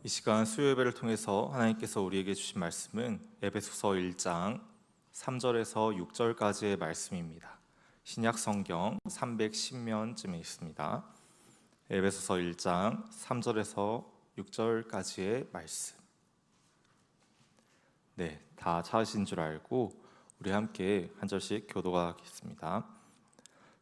이 시간 수요예배를 통해서 하나님께서 우리에게 주신 말씀은 에베소서 1장 3절에서 6절까지의 말씀입니다. 신약 성경 310면쯤에 있습니다. 에베소서 1장 3절에서 6절까지의 말씀. 네, 다 찾으신 줄 알고 우리 함께 한 절씩 교도하겠습니다.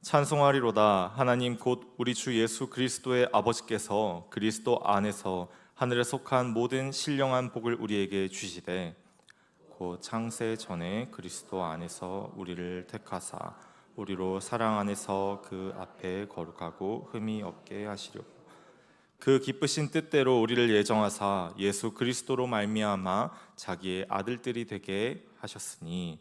찬송하리로다. 하나님 곧 우리 주 예수 그리스도의 아버지께서 그리스도 안에서 하늘에 속한 모든 신령한 복을 우리에게 주시되 곧 창세 전에 그리스도 안에서 우리를 택하사 우리로 사랑 안에서 그 앞에 거룩하고 흠이 없게 하시려고 그 기쁘신 뜻대로 우리를 예정하사 예수 그리스도로 말미암아 자기의 아들들이 되게 하셨으니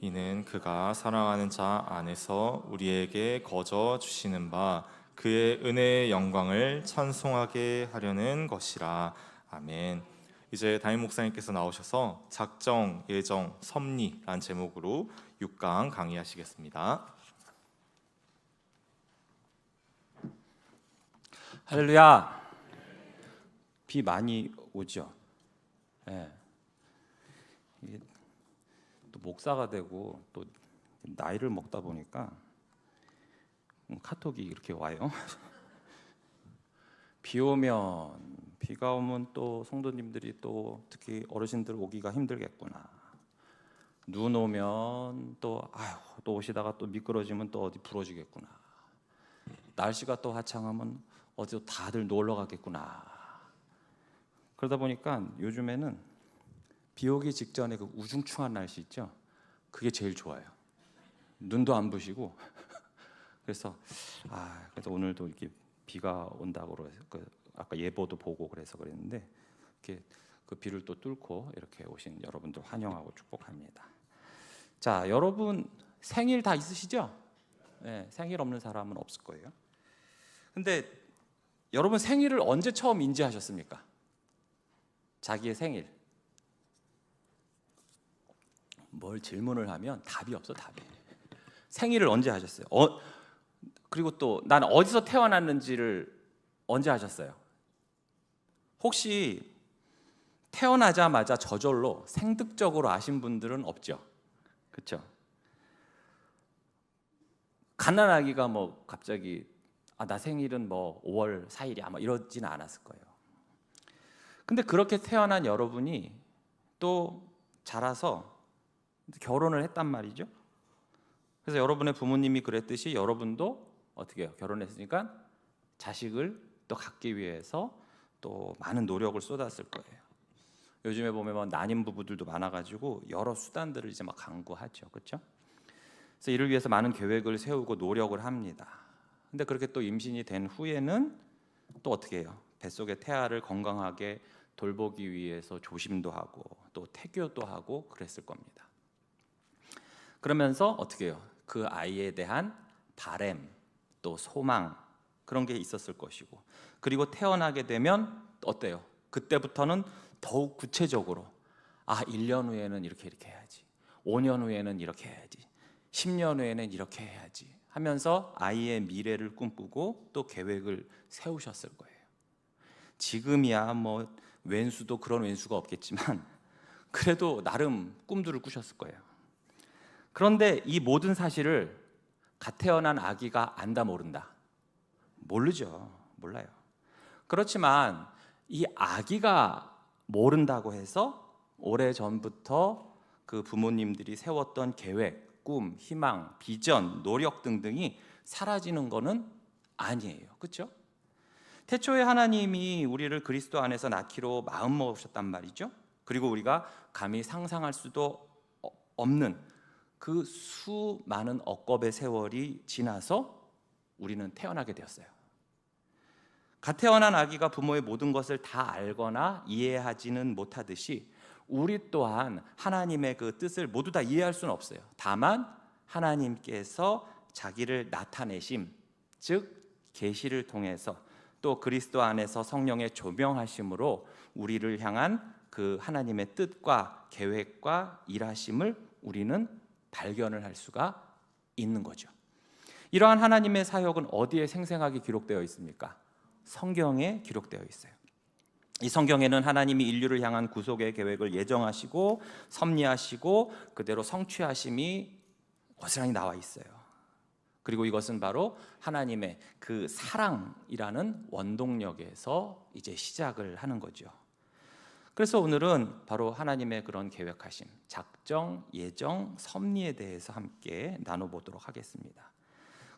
이는 그가 사랑하는 자 안에서 우리에게 거저 주시는 바 그의 은혜의 영광을 찬송하게 하려는 것이라. 아멘. 이제 담임 목사님께서 나오셔서 작정, 예정, 섭리란 제목으로 6강 강의하시겠습니다. 할렐루야. 비 많이 오죠. 네. 이게 또 목사가 되고 또 나이를 먹다 보니까 카톡이 이렇게 와요. 비가 오면 또 성도님들이 또 특히 어르신들 오기가 힘들겠구나. 눈 오면 또 오시다가 또 미끄러지면 또 어디 부러지겠구나. 날씨가 또 화창하면 어디 다들 놀러 가겠구나. 그러다 보니까 요즘에는 비 오기 직전에 그 우중충한 날씨 있죠. 그게 제일 좋아요. 눈도 안 부시고. 그래서 오늘도 이렇게 비가 온다고 그래서 아까 예보도 보고 그래서 그랬는데 이렇게 그 비를 또 뚫고 이렇게 오신 여러분들 환영하고 축복합니다. 자, 여러분 생일 다 있으시죠? 네, 생일 없는 사람은 없을 거예요. 근데 여러분 생일을 언제 처음 인지하셨습니까? 자기의 생일. 뭘 질문을 하면 답이 없어, 답이. 생일을 언제 하셨어요? 그리고 또 난 어디서 태어났는지를 언제 하셨어요? 혹시 태어나자마자 저절로 생득적으로 아신 분들은 없죠? 그렇죠? 갓난아기가 뭐 갑자기 나 생일은 뭐 5월 4일이야 뭐 이러지는 않았을 거예요. 근데 그렇게 태어난 여러분이 또 자라서 결혼을 했단 말이죠. 그래서 여러분의 부모님이 그랬듯이 여러분도 어떻게 해요? 결혼했으니까 자식을 또 갖기 위해서 또 많은 노력을 쏟았을 거예요. 요즘에 보면 난임 부부들도 많아가지고 여러 수단들을 이제 막 강구하죠, 그렇죠? 그래서 이를 위해서 많은 계획을 세우고 노력을 합니다. 근데 그렇게 또 임신이 된 후에는 또 어떻게 해요? 뱃속의 태아를 건강하게 돌보기 위해서 조심도 하고 또 태교도 하고 그랬을 겁니다. 그러면서 어떻게 해요? 그 아이에 대한 바램, 또 소망 그런 게 있었을 것이고 그리고 태어나게 되면 어때요? 그때부터는 더욱 구체적으로 1년 후에는 이렇게 해야지 5년 후에는 이렇게 해야지 10년 후에는 이렇게 해야지 하면서 아이의 미래를 꿈꾸고 또 계획을 세우셨을 거예요. 지금이야 뭐 왼수도 그런 왼수가 없겠지만 그래도 나름 꿈들을 꾸셨을 거예요. 그런데 이 모든 사실을 갓 태어난 아기가 안다 모른다? 모르죠. 몰라요. 그렇지만 이 아기가 모른다고 해서 오래전부터 그 부모님들이 세웠던 계획, 꿈, 희망, 비전, 노력 등등이 사라지는 것은 아니에요. 그렇죠? 태초에 하나님이 우리를 그리스도 안에서 낳기로 마음먹으셨단 말이죠. 그리고 우리가 감히 상상할 수도 없는 그 수많은 억겁의 세월이 지나서 우리는 태어나게 되었어요. 갓 태어난 아기가 부모의 모든 것을 다 알거나 이해하지는 못하듯이 우리 또한 하나님의 그 뜻을 모두 다 이해할 수는 없어요. 다만 하나님께서 자기를 나타내심, 즉 계시를 통해서 또 그리스도 안에서 성령의 조명하심으로 우리를 향한 그 하나님의 뜻과 계획과 일하심을 우리는 발견을 할 수가 있는 거죠. 이러한 하나님의 사역은 어디에 생생하게 기록되어 있습니까? 성경에 기록되어 있어요. 이 성경에는 하나님이 인류를 향한 구속의 계획을 예정하시고 섭리하시고 그대로 성취하심이 고스란히 나와 있어요. 그리고 이것은 바로 하나님의 그 사랑이라는 원동력에서 이제 시작을 하는 거죠. 그래서 오늘은 바로 하나님의 그런 계획하심, 작정, 예정, 섭리에 대해서 함께 나눠보도록 하겠습니다.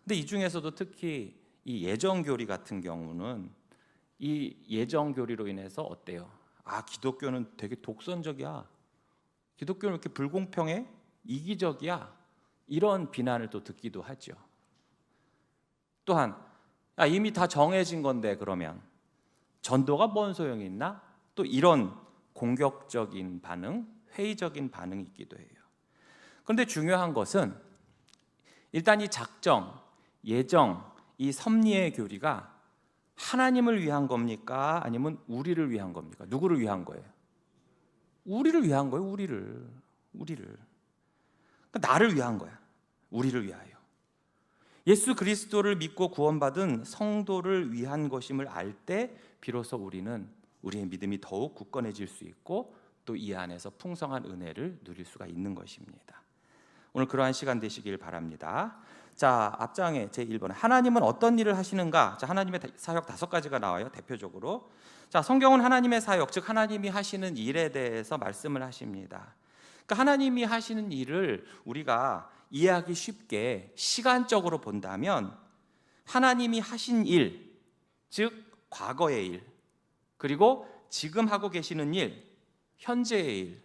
근데 이 중에서도 특히 이 예정교리 같은 경우는 이 예정교리로 인해서 어때요? 기독교는 되게 독선적이야. 기독교는 이렇게 불공평해? 이기적이야? 이런 비난을 또 듣기도 하죠. 또한 이미 다 정해진 건데 그러면 전도가 뭔 소용이 있나? 또 이런 공격적인 반응, 회의적인 반응이 있기도 해요. 그런데 중요한 것은 일단 이 작정, 예정, 이 섭리의 교리가 하나님을 위한 겁니까? 아니면 우리를 위한 겁니까? 누구를 위한 거예요? 우리를 위한 거예요. 우리를. 그러니까 나를 위한 거야. 우리를 위하여. 예수 그리스도를 믿고 구원받은 성도를 위한 것임을 알 때 비로소 우리는 우리의 믿음이 더욱 굳건해질 수 있고 또 이 안에서 풍성한 은혜를 누릴 수가 있는 것입니다. 오늘 그러한 시간 되시길 바랍니다. 자, 앞장에 제1번 하나님은 어떤 일을 하시는가? 자, 하나님의 사역 5가지가 나와요. 대표적으로. 자, 성경은 하나님의 사역, 즉 하나님이 하시는 일에 대해서 말씀을 하십니다. 그러니까 하나님이 하시는 일을 우리가 이해하기 쉽게 시간적으로 본다면 하나님이 하신 일, 즉 과거의 일, 그리고 지금 하고 계시는 일, 현재의 일,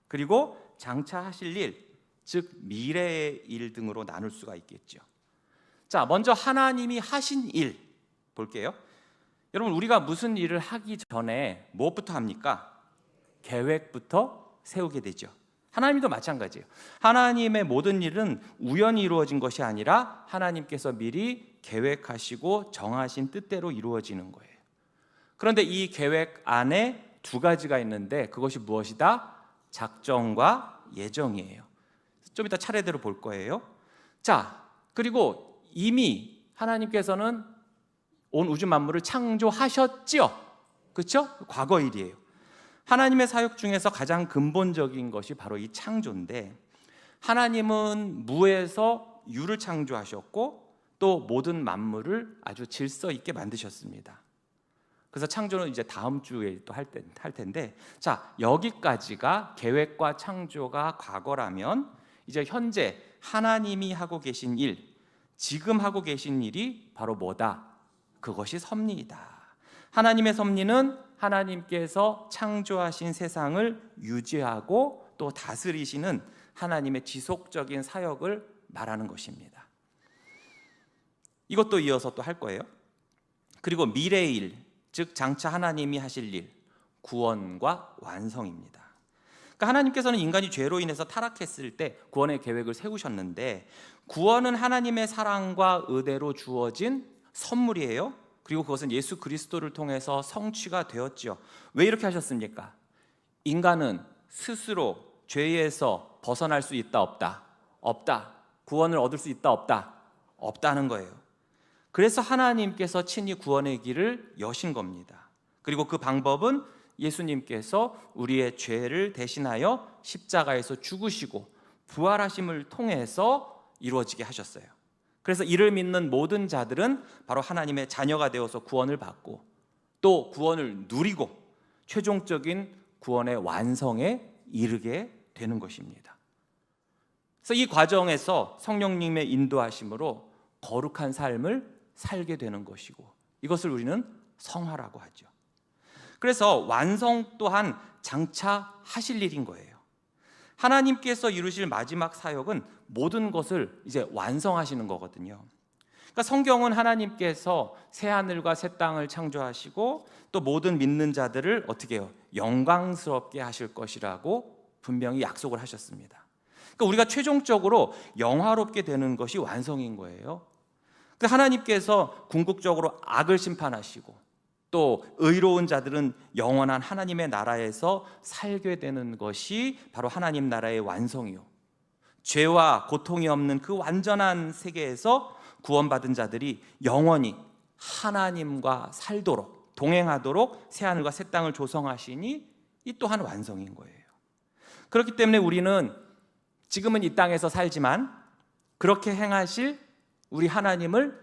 그리고 장차 하실 일, 즉 미래의 일 등으로 나눌 수가 있겠죠. 자, 먼저 하나님이 하신 일 볼게요. 여러분, 우리가 무슨 일을 하기 전에 무엇부터 합니까? 계획부터 세우게 되죠. 하나님도 마찬가지예요. 하나님의 모든 일은 우연히 이루어진 것이 아니라 하나님께서 미리 계획하시고 정하신 뜻대로 이루어지는 거예요. 그런데 이 계획 안에 2가지가 있는데 그것이 무엇이다? 작정과 예정이에요. 좀 이따 차례대로 볼 거예요. 자, 그리고 이미 하나님께서는 온 우주 만물을 창조하셨죠? 그렇죠? 과거 일이에요. 하나님의 사역 중에서 가장 근본적인 것이 바로 이 창조인데 하나님은 무에서 유를 창조하셨고 또 모든 만물을 아주 질서 있게 만드셨습니다. 그래서 창조는 이제 다음 주에 또 할 텐데 자, 여기까지가 계획과 창조가 과거라면 이제 현재 하나님이 하고 계신 일, 지금 하고 계신 일이 바로 뭐다? 그것이 섭리이다. 하나님의 섭리는 하나님께서 창조하신 세상을 유지하고 또 다스리시는 하나님의 지속적인 사역을 말하는 것입니다. 이것도 이어서 또 할 거예요. 그리고 미래의 일, 즉 장차 하나님이 하실 일, 구원과 완성입니다. 그러니까 하나님께서는 인간이 죄로 인해서 타락했을 때 구원의 계획을 세우셨는데 구원은 하나님의 사랑과 의대로 주어진 선물이에요. 그리고 그것은 예수 그리스도를 통해서 성취가 되었죠. 왜 이렇게 하셨습니까? 인간은 스스로 죄에서 벗어날 수 있다 없다? 없다. 구원을 얻을 수 있다 없다? 없다는 거예요. 그래서 하나님께서 친히 구원의 길을 여신 겁니다. 그리고 그 방법은 예수님께서 우리의 죄를 대신하여 십자가에서 죽으시고 부활하심을 통해서 이루어지게 하셨어요. 그래서 이를 믿는 모든 자들은 바로 하나님의 자녀가 되어서 구원을 받고 또 구원을 누리고 최종적인 구원의 완성에 이르게 되는 것입니다. 그래서 이 과정에서 성령님의 인도하심으로 거룩한 삶을 살게 되는 것이고 이것을 우리는 성화라고 하죠. 그래서 완성 또한 장차 하실 일인 거예요. 하나님께서 이루실 마지막 사역은 모든 것을 이제 완성하시는 거거든요. 그러니까 성경은 하나님께서 새하늘과 새 땅을 창조하시고 또 모든 믿는 자들을 어떻게 해요? 영광스럽게 하실 것이라고 분명히 약속을 하셨습니다. 그러니까 우리가 최종적으로 영화롭게 되는 것이 완성인 거예요. 하나님께서 궁극적으로 악을 심판하시고 또 의로운 자들은 영원한 하나님의 나라에서 살게 되는 것이 바로 하나님 나라의 완성이요, 죄와 고통이 없는 그 완전한 세계에서 구원받은 자들이 영원히 하나님과 살도록 동행하도록 새 하늘과 새 땅을 조성하시니 이 또한 완성인 거예요. 그렇기 때문에 우리는 지금은 이 땅에서 살지만 그렇게 행하실 우리 하나님을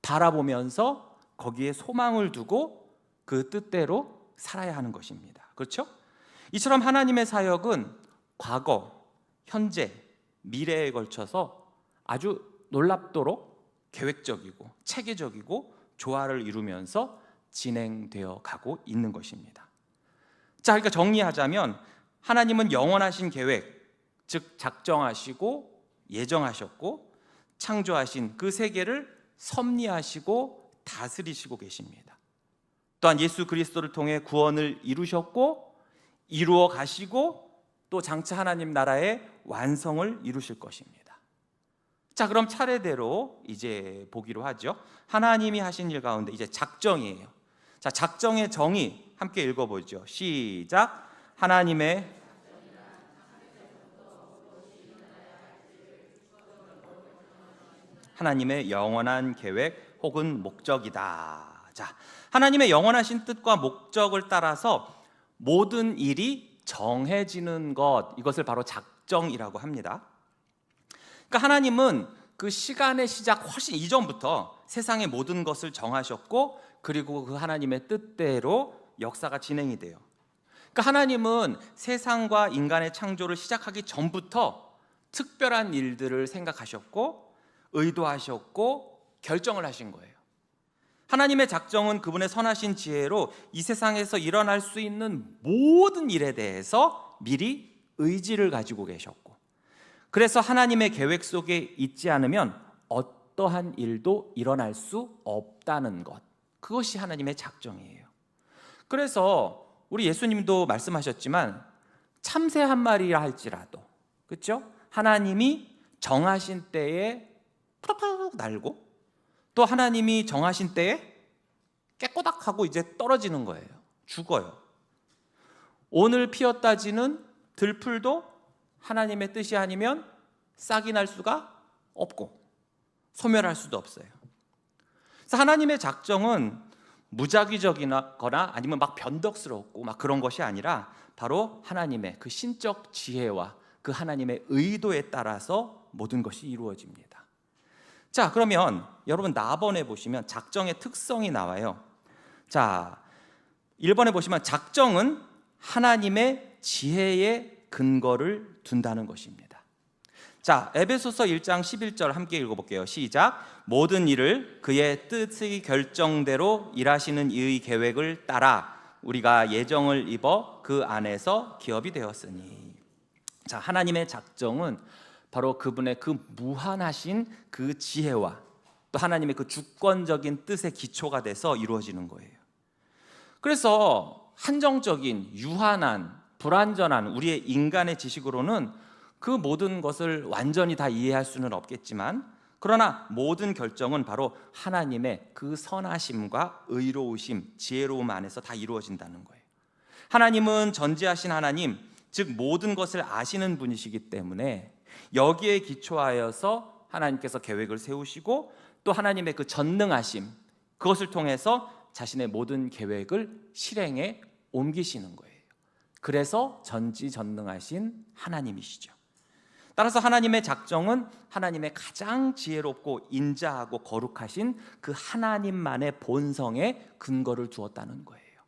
바라보면서 거기에 소망을 두고 그 뜻대로 살아야 하는 것입니다. 그렇죠? 이처럼 하나님의 사역은 과거, 현재, 미래에 걸쳐서 아주 놀랍도록 계획적이고 체계적이고 조화를 이루면서 진행되어 가고 있는 것입니다. 자, 그러니까 정리하자면 하나님은 영원하신 계획, 즉 작정하시고 예정하셨고 창조하신 그 세계를 섭리하시고 다스리시고 계십니다. 또한 예수 그리스도를 통해 구원을 이루셨고 이루어 가시고 또 장차 하나님 나라의 완성을 이루실 것입니다. 자, 그럼 차례대로 이제 보기로 하죠. 하나님이 하신 일 가운데 이제 작정이에요. 자, 작정의 정의 함께 읽어보죠. 시작. 하나님의 영원한 계획 혹은 목적이다. 자, 하나님의 영원하신 뜻과 목적을 따라서 모든 일이 정해지는 것, 이것을 바로 작정이라고 합니다. 그러니까 하나님은 그 시간의 시작 훨씬 이전부터 세상의 모든 것을 정하셨고 그리고 그 하나님의 뜻대로 역사가 진행이 돼요. 그러니까 하나님은 세상과 인간의 창조를 시작하기 전부터 특별한 일들을 생각하셨고 의도하셨고 결정을 하신 거예요. 하나님의 작정은 그분의 선하신 지혜로 이 세상에서 일어날 수 있는 모든 일에 대해서 미리 의지를 가지고 계셨고, 그래서 하나님의 계획 속에 있지 않으면 어떠한 일도 일어날 수 없다는 것, 그것이 하나님의 작정이에요. 그래서 우리 예수님도 말씀하셨지만 참새 한 마리라 할지라도, 그렇죠? 하나님이 정하신 때에 푸르푸르 날고 또 하나님이 정하신 때에 깨꼬닥하고 이제 떨어지는 거예요. 죽어요. 오늘 피었다 지는 들풀도 하나님의 뜻이 아니면 싹이 날 수가 없고 소멸할 수도 없어요. 그래서 하나님의 작정은 무작위적이거나 아니면 막 변덕스럽고 막 그런 것이 아니라 바로 하나님의 그 신적 지혜와 그 하나님의 의도에 따라서 모든 것이 이루어집니다. 자, 그러면 여러분 나번에 보시면 작정의 특성이 나와요. 자, 1번에 보시면 작정은 하나님의 지혜의 근거를 둔다는 것입니다. 자, 에베소서 1장 11절 함께 읽어볼게요. 시작. 모든 일을 그의 뜻의 결정대로 일하시는 이의 계획을 따라 우리가 예정을 입어 그 안에서 기업이 되었으니. 자, 하나님의 작정은 바로 그분의 그 무한하신 그 지혜와 또 하나님의 그 주권적인 뜻의 기초가 돼서 이루어지는 거예요. 그래서 한정적인 유한한 불완전한 우리의 인간의 지식으로는 그 모든 것을 완전히 다 이해할 수는 없겠지만, 그러나 모든 결정은 바로 하나님의 그 선하심과 의로우심, 지혜로움 안에서 다 이루어진다는 거예요. 하나님은 전지하신 하나님, 즉 모든 것을 아시는 분이시기 때문에 여기에 기초하여서 하나님께서 계획을 세우시고 또 하나님의 그 전능하심, 그것을 통해서 자신의 모든 계획을 실행에 옮기시는 거예요. 그래서 전지전능하신 하나님이시죠. 따라서 하나님의 작정은 하나님의 가장 지혜롭고 인자하고 거룩하신 그 하나님만의 본성에 근거를 두었다는 거예요.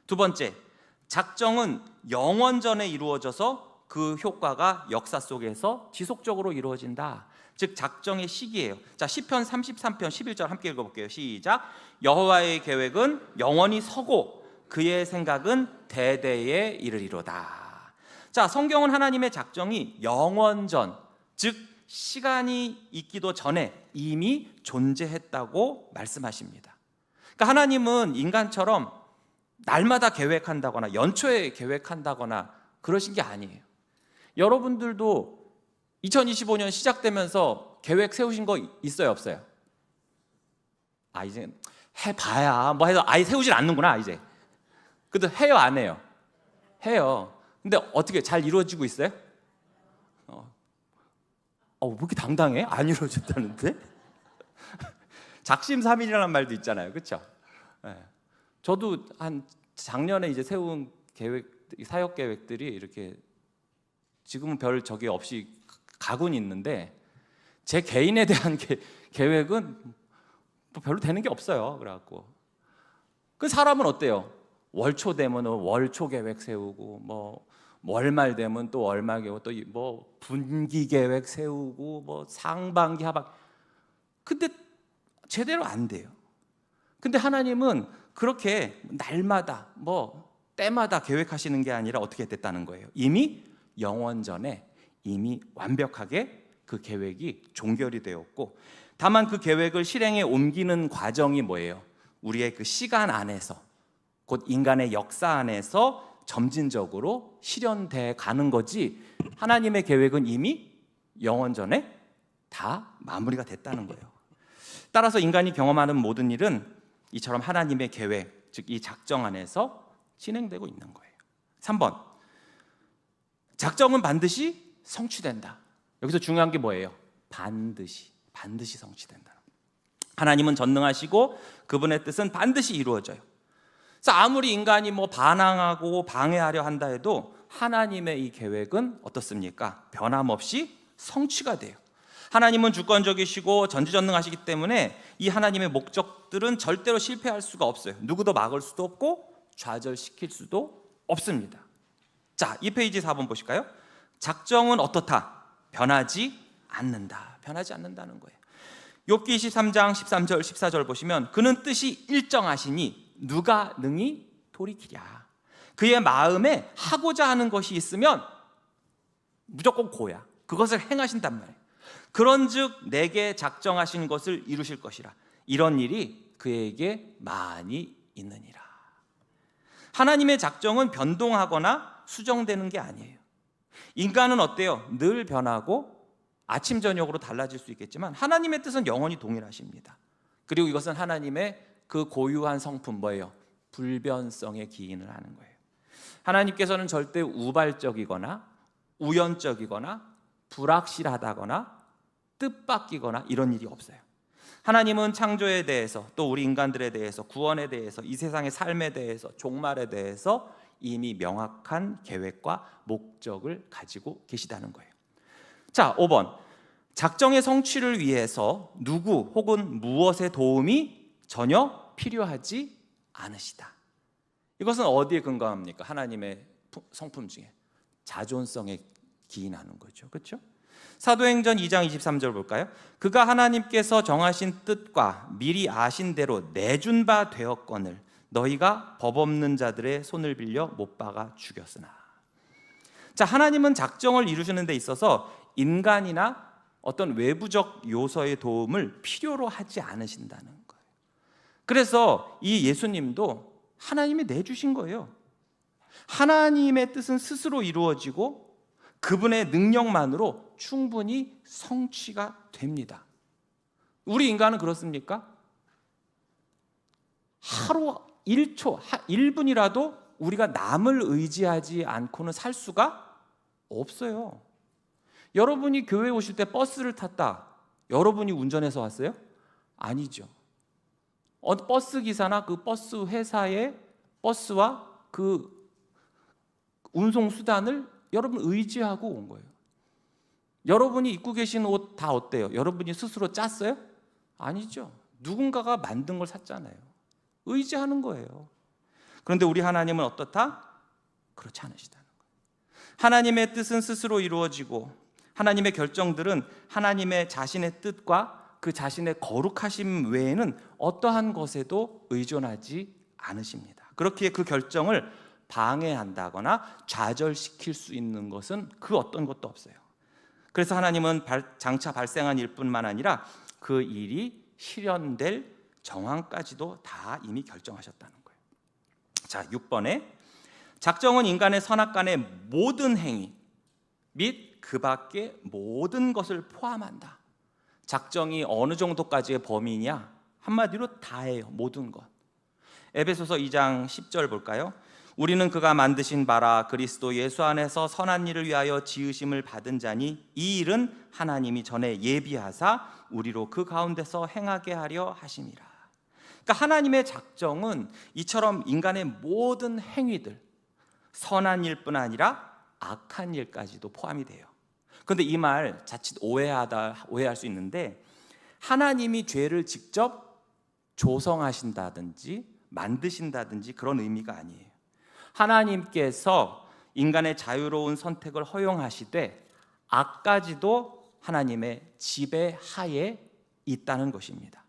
두 번째, 작정은 영원전에 이루어져서 그 효과가 역사 속에서 지속적으로 이루어진다. 즉 작정의 시기예요. 자, 시편 33편 11절 함께 읽어볼게요. 시작. 여호와의 계획은 영원히 서고 그의 생각은 대대에 이르리로다. 자, 성경은 하나님의 작정이 영원전, 즉 시간이 있기도 전에 이미 존재했다고 말씀하십니다. 그러니까 하나님은 인간처럼 날마다 계획한다거나 연초에 계획한다거나 그러신 게 아니에요. 여러분들도 2025년 시작되면서 계획 세우신 거 있어요, 없어요? 아, 이제 해봐야 뭐 해서 아예 세우질 않는구나 이제. 그래도 해요, 안 해요? 해요. 근데 어떻게 잘 이루어지고 있어요? 왜 이렇게 당당해? 안 이루어졌다는데? 작심삼일이라는 말도 있잖아요, 그렇죠? 네. 저도 한 작년에 이제 세운 사역 계획들이 이렇게 지금은 별 적이 없이 가곤 있는데 제 개인에 대한 계획은 뭐 별로 되는 게 없어요. 그래갖고 그 사람은 어때요? 월초 되면 월초 계획 세우고 뭐 월말 되면 또 월말 계획, 또 뭐 분기 계획 세우고 뭐 상반기 하반기. 근데 제대로 안 돼요. 근데 하나님은 그렇게 날마다 뭐 때마다 계획하시는 게 아니라 어떻게 됐다는 거예요? 이미 영원전에 이미 완벽하게 그 계획이 종결이 되었고, 다만 그 계획을 실행에 옮기는 과정이 뭐예요? 우리의 그 시간 안에서, 곧 인간의 역사 안에서 점진적으로 실현돼 가는 거지, 하나님의 계획은 이미 영원전에 다 마무리가 됐다는 거예요. 따라서 인간이 경험하는 모든 일은 이처럼 하나님의 계획, 즉 이 작정 안에서 진행되고 있는 거예요. 3번, 작정은 반드시 성취된다. 여기서 중요한 게 뭐예요? 반드시 성취된다. 하나님은 전능하시고 그분의 뜻은 반드시 이루어져요. 그래서 아무리 인간이 뭐 반항하고 방해하려 한다 해도 하나님의 이 계획은 어떻습니까? 변함없이 성취가 돼요. 하나님은 주권적이시고 전지전능하시기 때문에 이 하나님의 목적들은 절대로 실패할 수가 없어요. 누구도 막을 수도 없고 좌절시킬 수도 없습니다. 자, 이 페이지 4번 보실까요? 작정은 어떻다? 변하지 않는다. 변하지 않는다는 거예요. 욥기 23장 13절 14절 보시면 그는 뜻이 일정하시니 누가 능히 돌이키랴. 그의 마음에 하고자 하는 것이 있으면 무조건 고야. 그것을 행하신단 말이에요. 그런즉 내게 작정하신 것을 이루실 것이라. 이런 일이 그에게 많이 있느니라. 하나님의 작정은 변동하거나 수정되는 게 아니에요. 인간은 어때요? 늘 변하고 아침 저녁으로 달라질 수 있겠지만 하나님의 뜻은 영원히 동일하십니다. 그리고 이것은 하나님의 그 고유한 성품 뭐예요? 불변성에 기인을 하는 거예요. 하나님께서는 절대 우발적이거나 우연적이거나 불확실하다거나 뜻밖이거나 이런 일이 없어요. 하나님은 창조에 대해서, 또 우리 인간들에 대해서, 구원에 대해서, 이 세상의 삶에 대해서, 종말에 대해서 이미 명확한 계획과 목적을 가지고 계시다는 거예요. 자, 5번, 작정의 성취를 위해서 누구 혹은 무엇의 도움이 전혀 필요하지 않으시다. 이것은 어디에 근거합니까? 하나님의 성품 중에 자존성에 기인하는 거죠. 그렇죠? 사도행전 2장 23절 볼까요? 그가 하나님께서 정하신 뜻과 미리 아신 대로 내준 바 되었거늘 너희가 법 없는 자들의 손을 빌려 못 박아 죽였으나. 자, 하나님은 작정을 이루시는 데 있어서 인간이나 어떤 외부적 요소의 도움을 필요로 하지 않으신다는 거예요. 그래서 이 예수님도 하나님이 내주신 거예요. 하나님의 뜻은 스스로 이루어지고 그분의 능력만으로 충분히 성취가 됩니다. 우리 인간은 그렇습니까? 하루 1초, 1분이라도 우리가 남을 의지하지 않고는 살 수가 없어요. 여러분이 교회에 오실 때 버스를 탔다. 여러분이 운전해서 왔어요? 아니죠. 버스 기사나 그 버스 회사의 버스와 그 운송 수단을 여러분 의지하고 온 거예요. 여러분이 입고 계신 옷 다 어때요? 여러분이 스스로 짰어요? 아니죠. 누군가가 만든 걸 샀잖아요. 의지하는 거예요. 그런데 우리 하나님은 어떻다? 그렇지 않으시다는 거예요. 하나님의 뜻은 스스로 이루어지고 하나님의 결정들은 하나님의 자신의 뜻과 그 자신의 거룩하심 외에는 어떠한 것에도 의존하지 않으십니다. 그렇기에 그 결정을 방해한다거나 좌절시킬 수 있는 것은 그 어떤 것도 없어요. 그래서 하나님은 장차 발생한 일뿐만 아니라 그 일이 실현될 정황까지도 다 이미 결정하셨다는 거예요. 자, 6번에 작정은 인간의 선악간의 모든 행위 및 그 밖의 모든 것을 포함한다. 작정이 어느 정도까지의 범위냐? 한마디로 다예요. 모든 것. 에베소서 2장 10절 볼까요? 우리는 그가 만드신 바라 그리스도 예수 안에서 선한 일을 위하여 지으심을 받은 자니 이 일은 하나님이 전에 예비하사 우리로 그 가운데서 행하게 하려 하심이라. 그러니까 하나님의 작정은 이처럼 인간의 모든 행위들, 선한 일뿐 아니라 악한 일까지도 포함이 돼요. 그런데 이 말 자칫 오해할 수 있는데, 하나님이 죄를 직접 조성하신다든지 만드신다든지 그런 의미가 아니에요. 하나님께서 인간의 자유로운 선택을 허용하시되 악까지도 하나님의 지배하에 있다는 것입니다.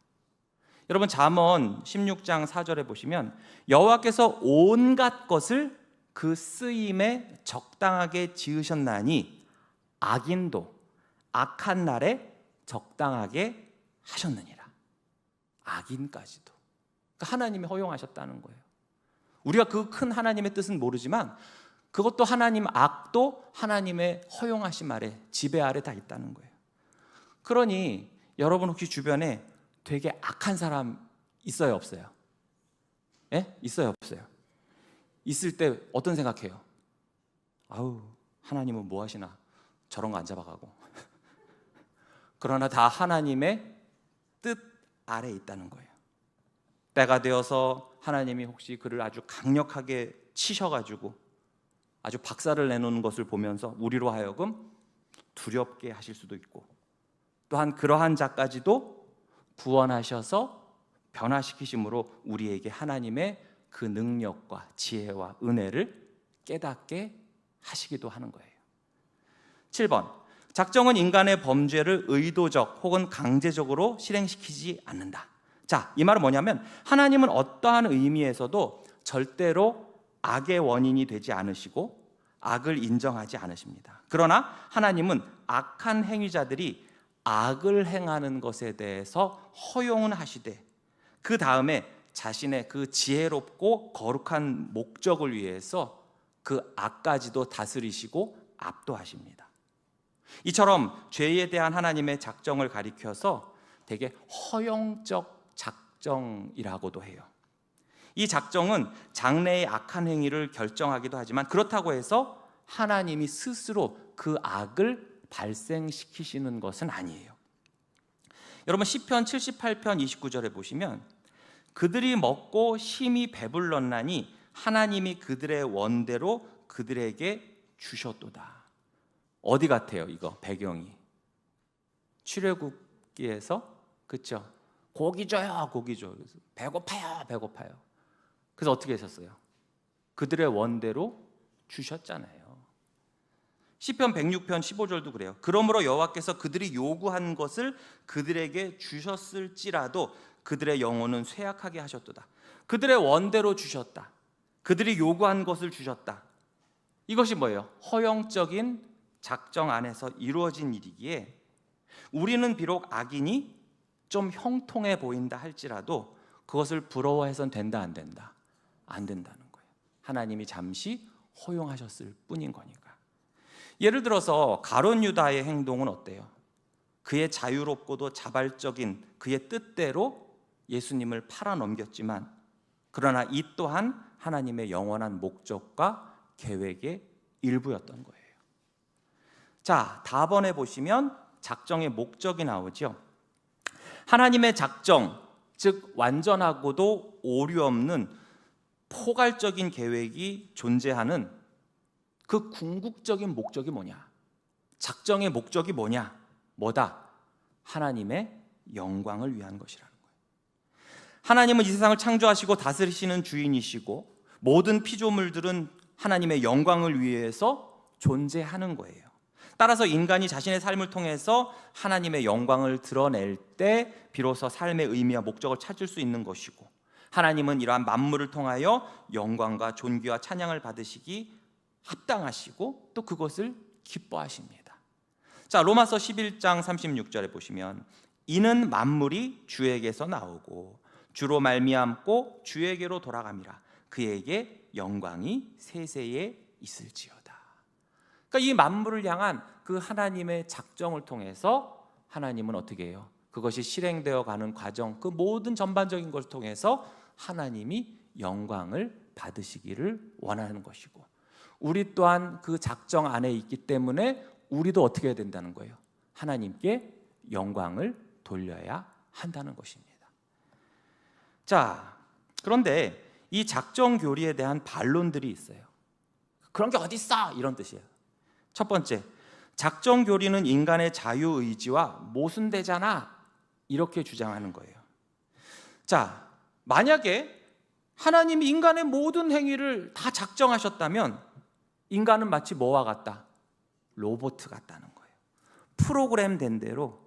여러분, 잠언 16장 4절에 보시면 여호와께서 온갖 것을 그 쓰임에 적당하게 지으셨나니 악인도 악한 날에 적당하게 하셨느니라. 악인까지도. 그러니까 하나님이 허용하셨다는 거예요. 우리가 그 큰 하나님의 뜻은 모르지만 그것도 하나님, 악도 하나님의 허용하심 아래, 지배 아래 다 있다는 거예요. 그러니 여러분 혹시 주변에 되게 악한 사람 있어요, 없어요? 예? 있어요, 없어요? 있을 때 어떤 생각해요? 아우, 하나님은 뭐 하시나? 저런 거 안 잡아가고. 그러나 다 하나님의 뜻 아래 있다는 거예요. 때가 되어서 하나님이 혹시 그를 아주 강력하게 치셔가지고 아주 박살을 내놓는 것을 보면서 우리로 하여금 두렵게 하실 수도 있고, 또한 그러한 자까지도 구원하셔서 변화시키심으로 우리에게 하나님의 그 능력과 지혜와 은혜를 깨닫게 하시기도 하는 거예요. 7번, 작정은 인간의 범죄를 의도적 혹은 강제적으로 실행시키지 않는다. 자, 이 말은 뭐냐면 하나님은 어떠한 의미에서도 절대로 악의 원인이 되지 않으시고 악을 인정하지 않으십니다. 그러나 하나님은 악한 행위자들이 악을 행하는 것에 대해서 허용은 하시되 그 다음에 자신의 그 지혜롭고 거룩한 목적을 위해서 그 악까지도 다스리시고 압도하십니다. 이처럼 죄에 대한 하나님의 작정을 가리켜서 되게 허용적 작정이라고도 해요. 이 작정은 장래의 악한 행위를 결정하기도 하지만 그렇다고 해서 하나님이 스스로 그 악을 발생시키시는 것은 아니에요. 여러분, 시편 78편 29절에 보시면 그들이 먹고 심히 배불렀나니 하나님이 그들의 원대로 그들에게 주셨도다. 어디 같아요? 이거 배경이 출애굽기에서, 그렇죠? 고기 줘요, 고기 줘. 배고파요, 배고파요. 그래서 어떻게 하셨어요? 그들의 원대로 주셨잖아요. 시편 106편 15절도 그래요. 그러므로 여호와께서 그들이 요구한 것을 그들에게 주셨을지라도 그들의 영혼은 쇠약하게 하셨도다. 그들의 원대로 주셨다. 그들이 요구한 것을 주셨다. 이것이 뭐예요? 허용적인 작정 안에서 이루어진 일이기에 우리는 비록 악인이 좀 형통해 보인다 할지라도 그것을 부러워해서는 된다, 안 된다? 안 된다는 거예요. 하나님이 잠시 허용하셨을 뿐인 거니까. 예를 들어서 가룟 유다의 행동은 어때요? 그의 자유롭고도 자발적인 그의 뜻대로 예수님을 팔아넘겼지만 그러나 이 또한 하나님의 영원한 목적과 계획의 일부였던 거예요. 자, 다번에 보시면 작정의 목적이 나오죠. 하나님의 작정, 즉 완전하고도 오류 없는 포괄적인 계획이 존재하는 그 궁극적인 목적이 뭐냐? 작정의 목적이 뭐냐? 뭐다? 하나님의 영광을 위한 것이라는 거예요. 하나님은 이 세상을 창조하시고 다스리시는 주인이시고 모든 피조물들은 하나님의 영광을 위해서 존재하는 거예요. 따라서 인간이 자신의 삶을 통해서 하나님의 영광을 드러낼 때 비로소 삶의 의미와 목적을 찾을 수 있는 것이고, 하나님은 이러한 만물을 통하여 영광과 존귀와 찬양을 받으시기 합당하시고 또 그것을 기뻐하십니다. 자, 로마서 11장 36절에 보시면 이는 만물이 주에게서 나오고 주로 말미암고 주에게로 돌아갑니다. 그에게 영광이 세세에 있을지어다. 그러니까 이 만물을 향한 그 하나님의 작정을 통해서 하나님은 어떻게 해요? 그것이 실행되어 가는 과정, 그 모든 전반적인 것을 통해서 하나님이 영광을 받으시기를 원하는 것이고, 우리 또한 그 작정 안에 있기 때문에 우리도 어떻게 해야 된다는 거예요? 하나님께 영광을 돌려야 한다는 것입니다. 자, 그런데 이 작정 교리에 대한 반론들이 있어요. 그런 게 어딨어? 이런 뜻이에요. 첫 번째, 작정 교리는 인간의 자유의지와 모순되잖아, 이렇게 주장하는 거예요. 자, 만약에 하나님이 인간의 모든 행위를 다 작정하셨다면 인간은 마치 뭐와 같다? 로봇 같다는 거예요. 프로그램된 대로,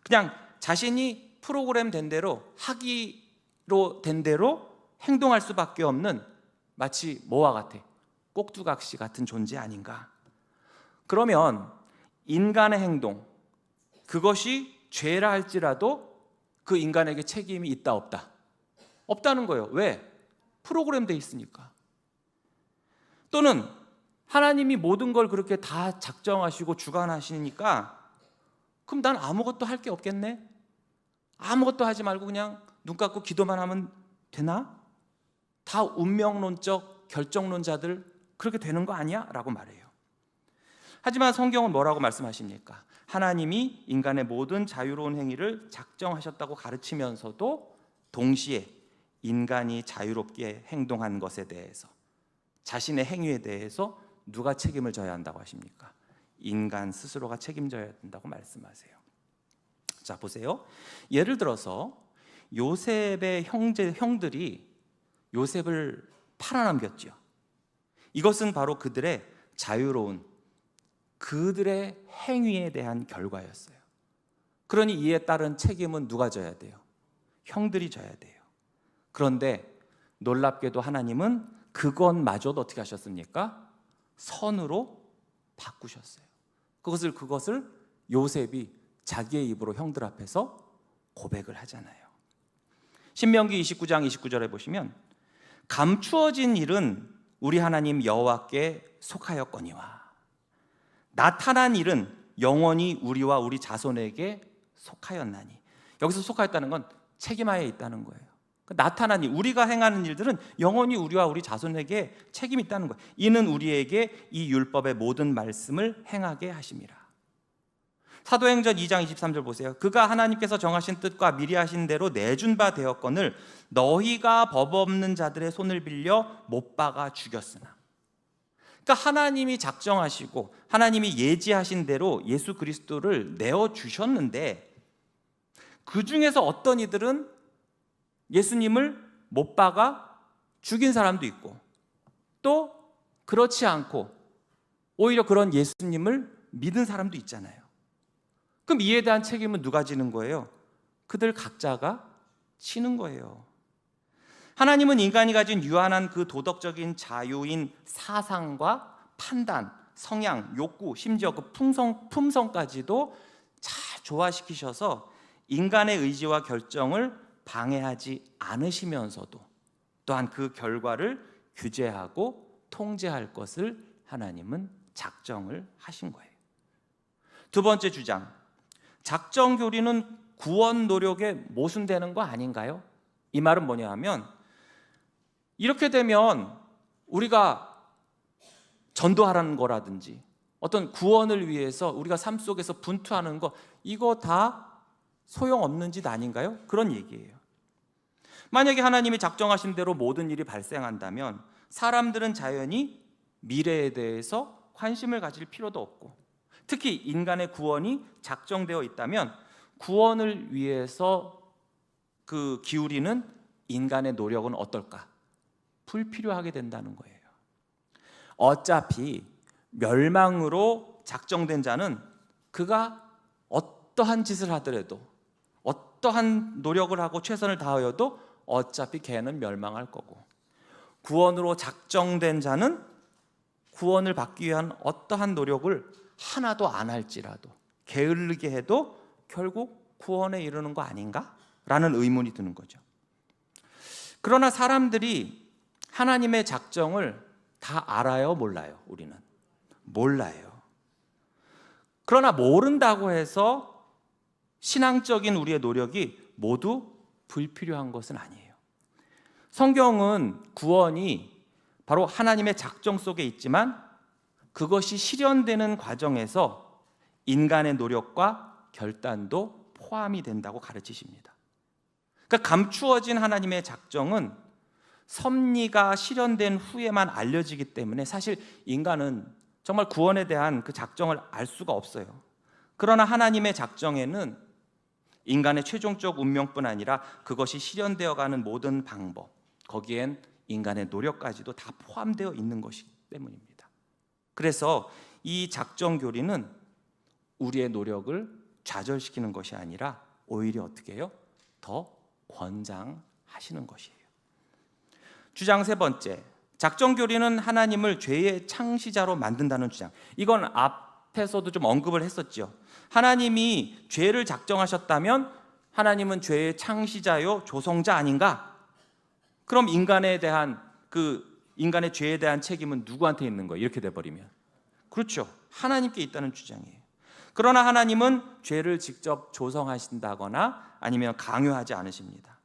그냥 자신이 프로그램된 대로, 하기로 된 대로 행동할 수밖에 없는, 마치 뭐와 같아? 꼭두각시 같은 존재 아닌가? 그러면 인간의 행동, 그것이 죄라 할지라도 그 인간에게 책임이 있다 없다? 없다는 거예요. 왜? 프로그램돼 있으니까. 또는 하나님이 모든 걸 그렇게 다 작정하시고 주관하시니까 그럼 난 아무것도 할 게 없겠네? 아무것도 하지 말고 그냥 눈 감고 기도만 하면 되나? 다 운명론적 결정론자들 그렇게 되는 거 아니야? 라고 말해요. 하지만 성경은 뭐라고 말씀하십니까? 하나님이 인간의 모든 자유로운 행위를 작정하셨다고 가르치면서도 동시에 인간이 자유롭게 행동한 것에 대해서, 자신의 행위에 대해서 누가 책임을 져야 한다고 하십니까? 인간 스스로가 책임져야 된다고 말씀하세요. 자, 보세요. 예를 들어서 요셉의 형들이 요셉을 팔아넘겼죠. 이것은 바로 그들의 자유로운, 그들의 행위에 대한 결과였어요. 그러니 이에 따른 책임은 누가 져야 돼요? 형들이 져야 돼요. 그런데 놀랍게도 하나님은 그것마저도 어떻게 하셨습니까? 선으로 바꾸셨어요. 그것을 요셉이 자기의 입으로 형들 앞에서 고백을 하잖아요. 신명기 29장 29절에 보시면 감추어진 일은 우리 하나님 여호와께 속하였거니와 나타난 일은 영원히 우리와 우리 자손에게 속하였나니. 여기서 속하였다는 건 책임하에 있다는 거예요. 나타난 일, 우리가 행하는 일들은 영원히 우리와 우리 자손에게 책임이 있다는 거예요. 이는 우리에게 이 율법의 모든 말씀을 행하게 하심이라. 사도행전 2장 23절 보세요. 그가 하나님께서 정하신 뜻과 미리 하신 대로 내준 바 되었거늘 너희가 법 없는 자들의 손을 빌려 못 박아 죽였으나. 그러니까 하나님이 작정하시고 하나님이 예지하신 대로 예수 그리스도를 내어주셨는데 그 중에서 어떤 이들은 예수님을 못 박아 죽인 사람도 있고 또 그렇지 않고 오히려 그런 예수님을 믿은 사람도 있잖아요. 그럼 이에 대한 책임은 누가 지는 거예요? 그들 각자가 지는 거예요. 하나님은 인간이 가진 유한한 그 도덕적인 자유인 사상과 판단, 성향, 욕구, 심지어 그 품성까지도 잘 조화시키셔서 인간의 의지와 결정을 방해하지 않으시면서도 또한 그 결과를 규제하고 통제할 것을 하나님은 작정을 하신 거예요. 두 번째 주장, 작정 교리는 구원 노력에 모순되는 거 아닌가요? 이 말은 뭐냐 하면 이렇게 되면 우리가 전도하라는 거라든지 어떤 구원을 위해서 우리가 삶 속에서 분투하는 거 이거 다 소용없는 짓 아닌가요? 그런 얘기예요. 만약에 하나님이 작정하신 대로 모든 일이 발생한다면 사람들은 자연히 미래에 대해서 관심을 가질 필요도 없고 특히 인간의 구원이 작정되어 있다면 구원을 위해서 그 기울이는 인간의 노력은 어떨까? 불필요하게 된다는 거예요. 어차피 멸망으로 작정된 자는 그가 어떠한 짓을 하더라도 어떠한 노력을 하고 최선을 다하여도 어차피 걔는 멸망할 거고 구원으로 작정된 자는 구원을 받기 위한 어떠한 노력을 하나도 안 할지라도 게을르게 해도 결국 구원에 이르는 거 아닌가? 라는 의문이 드는 거죠. 그러나 사람들이 하나님의 작정을 다 알아요? 몰라요? 우리는 몰라요. 그러나 모른다고 해서 신앙적인 우리의 노력이 모두 불필요한 것은 아니에요. 성경은 구원이 바로 하나님의 작정 속에 있지만 그것이 실현되는 과정에서 인간의 노력과 결단도 포함이 된다고 가르치십니다. 그러니까 감추어진 하나님의 작정은 섭리가 실현된 후에만 알려지기 때문에 사실 인간은 정말 구원에 대한 그 작정을 알 수가 없어요. 그러나 하나님의 작정에는 인간의 최종적 운명뿐 아니라 그것이 실현되어가는 모든 방법, 거기엔 인간의 노력까지도 다 포함되어 있는 것이기 때문입니다. 그래서 이 작정 교리는 우리의 노력을 좌절시키는 것이 아니라 오히려 어떻게 해요? 더 권장하시는 것이에요. 주장 세 번째, 작정 교리는 하나님을 죄의 창시자로 만든다는 주장. 이건 앞에서도 좀 언급을 했었죠. 하나님이 죄를 작정하셨다면 하나님은 죄의 창시자요 조성자 아닌가? 그럼 인간에 대한 인간의 죄에 대한 책임은 누구한테 있는 거예요? 이렇게 돼 버리면. 그렇죠. 하나님께 있다는 주장이에요. 그러나 하나님은 죄를 직접 조성하신다거나 아니면 강요하지 않으십니다.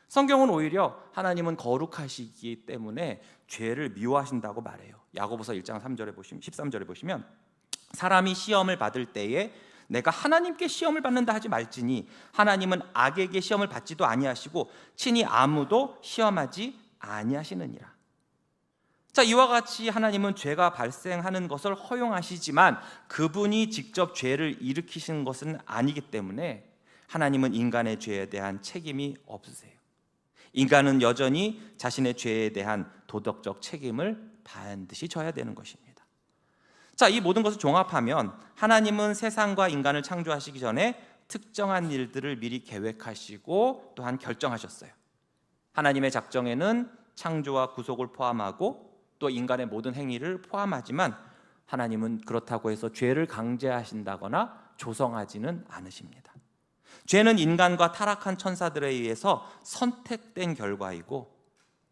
성경은 오히려 하나님은 거룩하시기 때문에 죄를 미워하신다고 말해요. 야고보서 1장 3절에 보시면 13절에 보시면 사람이 시험을 받을 때에 내가 하나님께 시험을 받는다 하지 말지니 하나님은 악에게 시험을 받지도 아니하시고 친히 아무도 시험하지 아니하시느니라. 자, 이와 같이 하나님은 죄가 발생하는 것을 허용하시지만 그분이 직접 죄를 일으키신 것은 아니기 때문에 하나님은 인간의 죄에 대한 책임이 없으세요. 인간은 여전히 자신의 죄에 대한 도덕적 책임을 반드시 져야 되는 것입니다. 자, 이 모든 것을 종합하면 하나님은 세상과 인간을 창조하시기 전에 특정한 일들을 미리 계획하시고 또한 결정하셨어요. 하나님의 작정에는 창조와 구속을 포함하고 또 인간의 모든 행위를 포함하지만 하나님은 그렇다고 해서 죄를 강제하신다거나 조성하지는 않으십니다. 죄는 인간과 타락한 천사들에 의해서 선택된 결과이고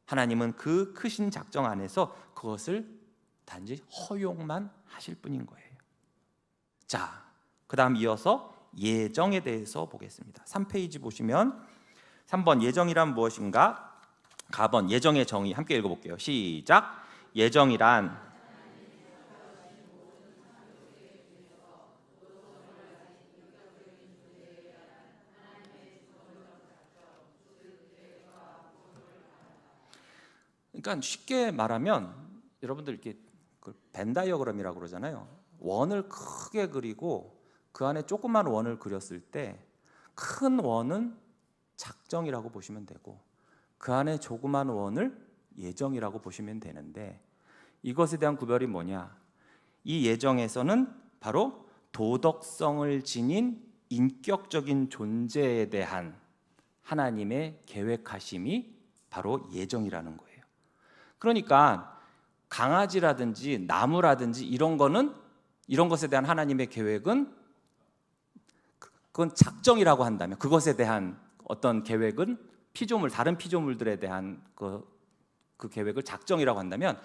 하나님은 그 크신 작정 안에서 그것을 단지 허용만 하실 뿐인 거예요. 자, 그 다음 이어서 예정에 대해서 보겠습니다. 3페이지 보시면 3번 예정이란 무엇인가? 가번 예정의 정의 함께 읽어볼게요. 시작. 예정이란 그러니까 쉽게 말하면 여러분들 이렇게 벤 다이어그램이라고 그러잖아요. 원을 크게 그리고 그 안에 조그만 원을 그렸을 때 큰 원은 작정이라고 보시면 되고 그 안에 조그만 원을 예정이라고 보시면 되는데 이것에 대한 구별이 뭐냐? 이 예정에서는 바로 도덕성을 지닌 인격적인 존재에 대한 하나님의 계획하심이 바로 예정이라는 거예요. 그러니까 강아지라든지 나무라든지 이런 것에 대한 하나님의 계획은 그건 작정이라고 한다면 그것에 대한 어떤 계획은 다른 피조물들에 대한 그 계획을 작정이라고 한다면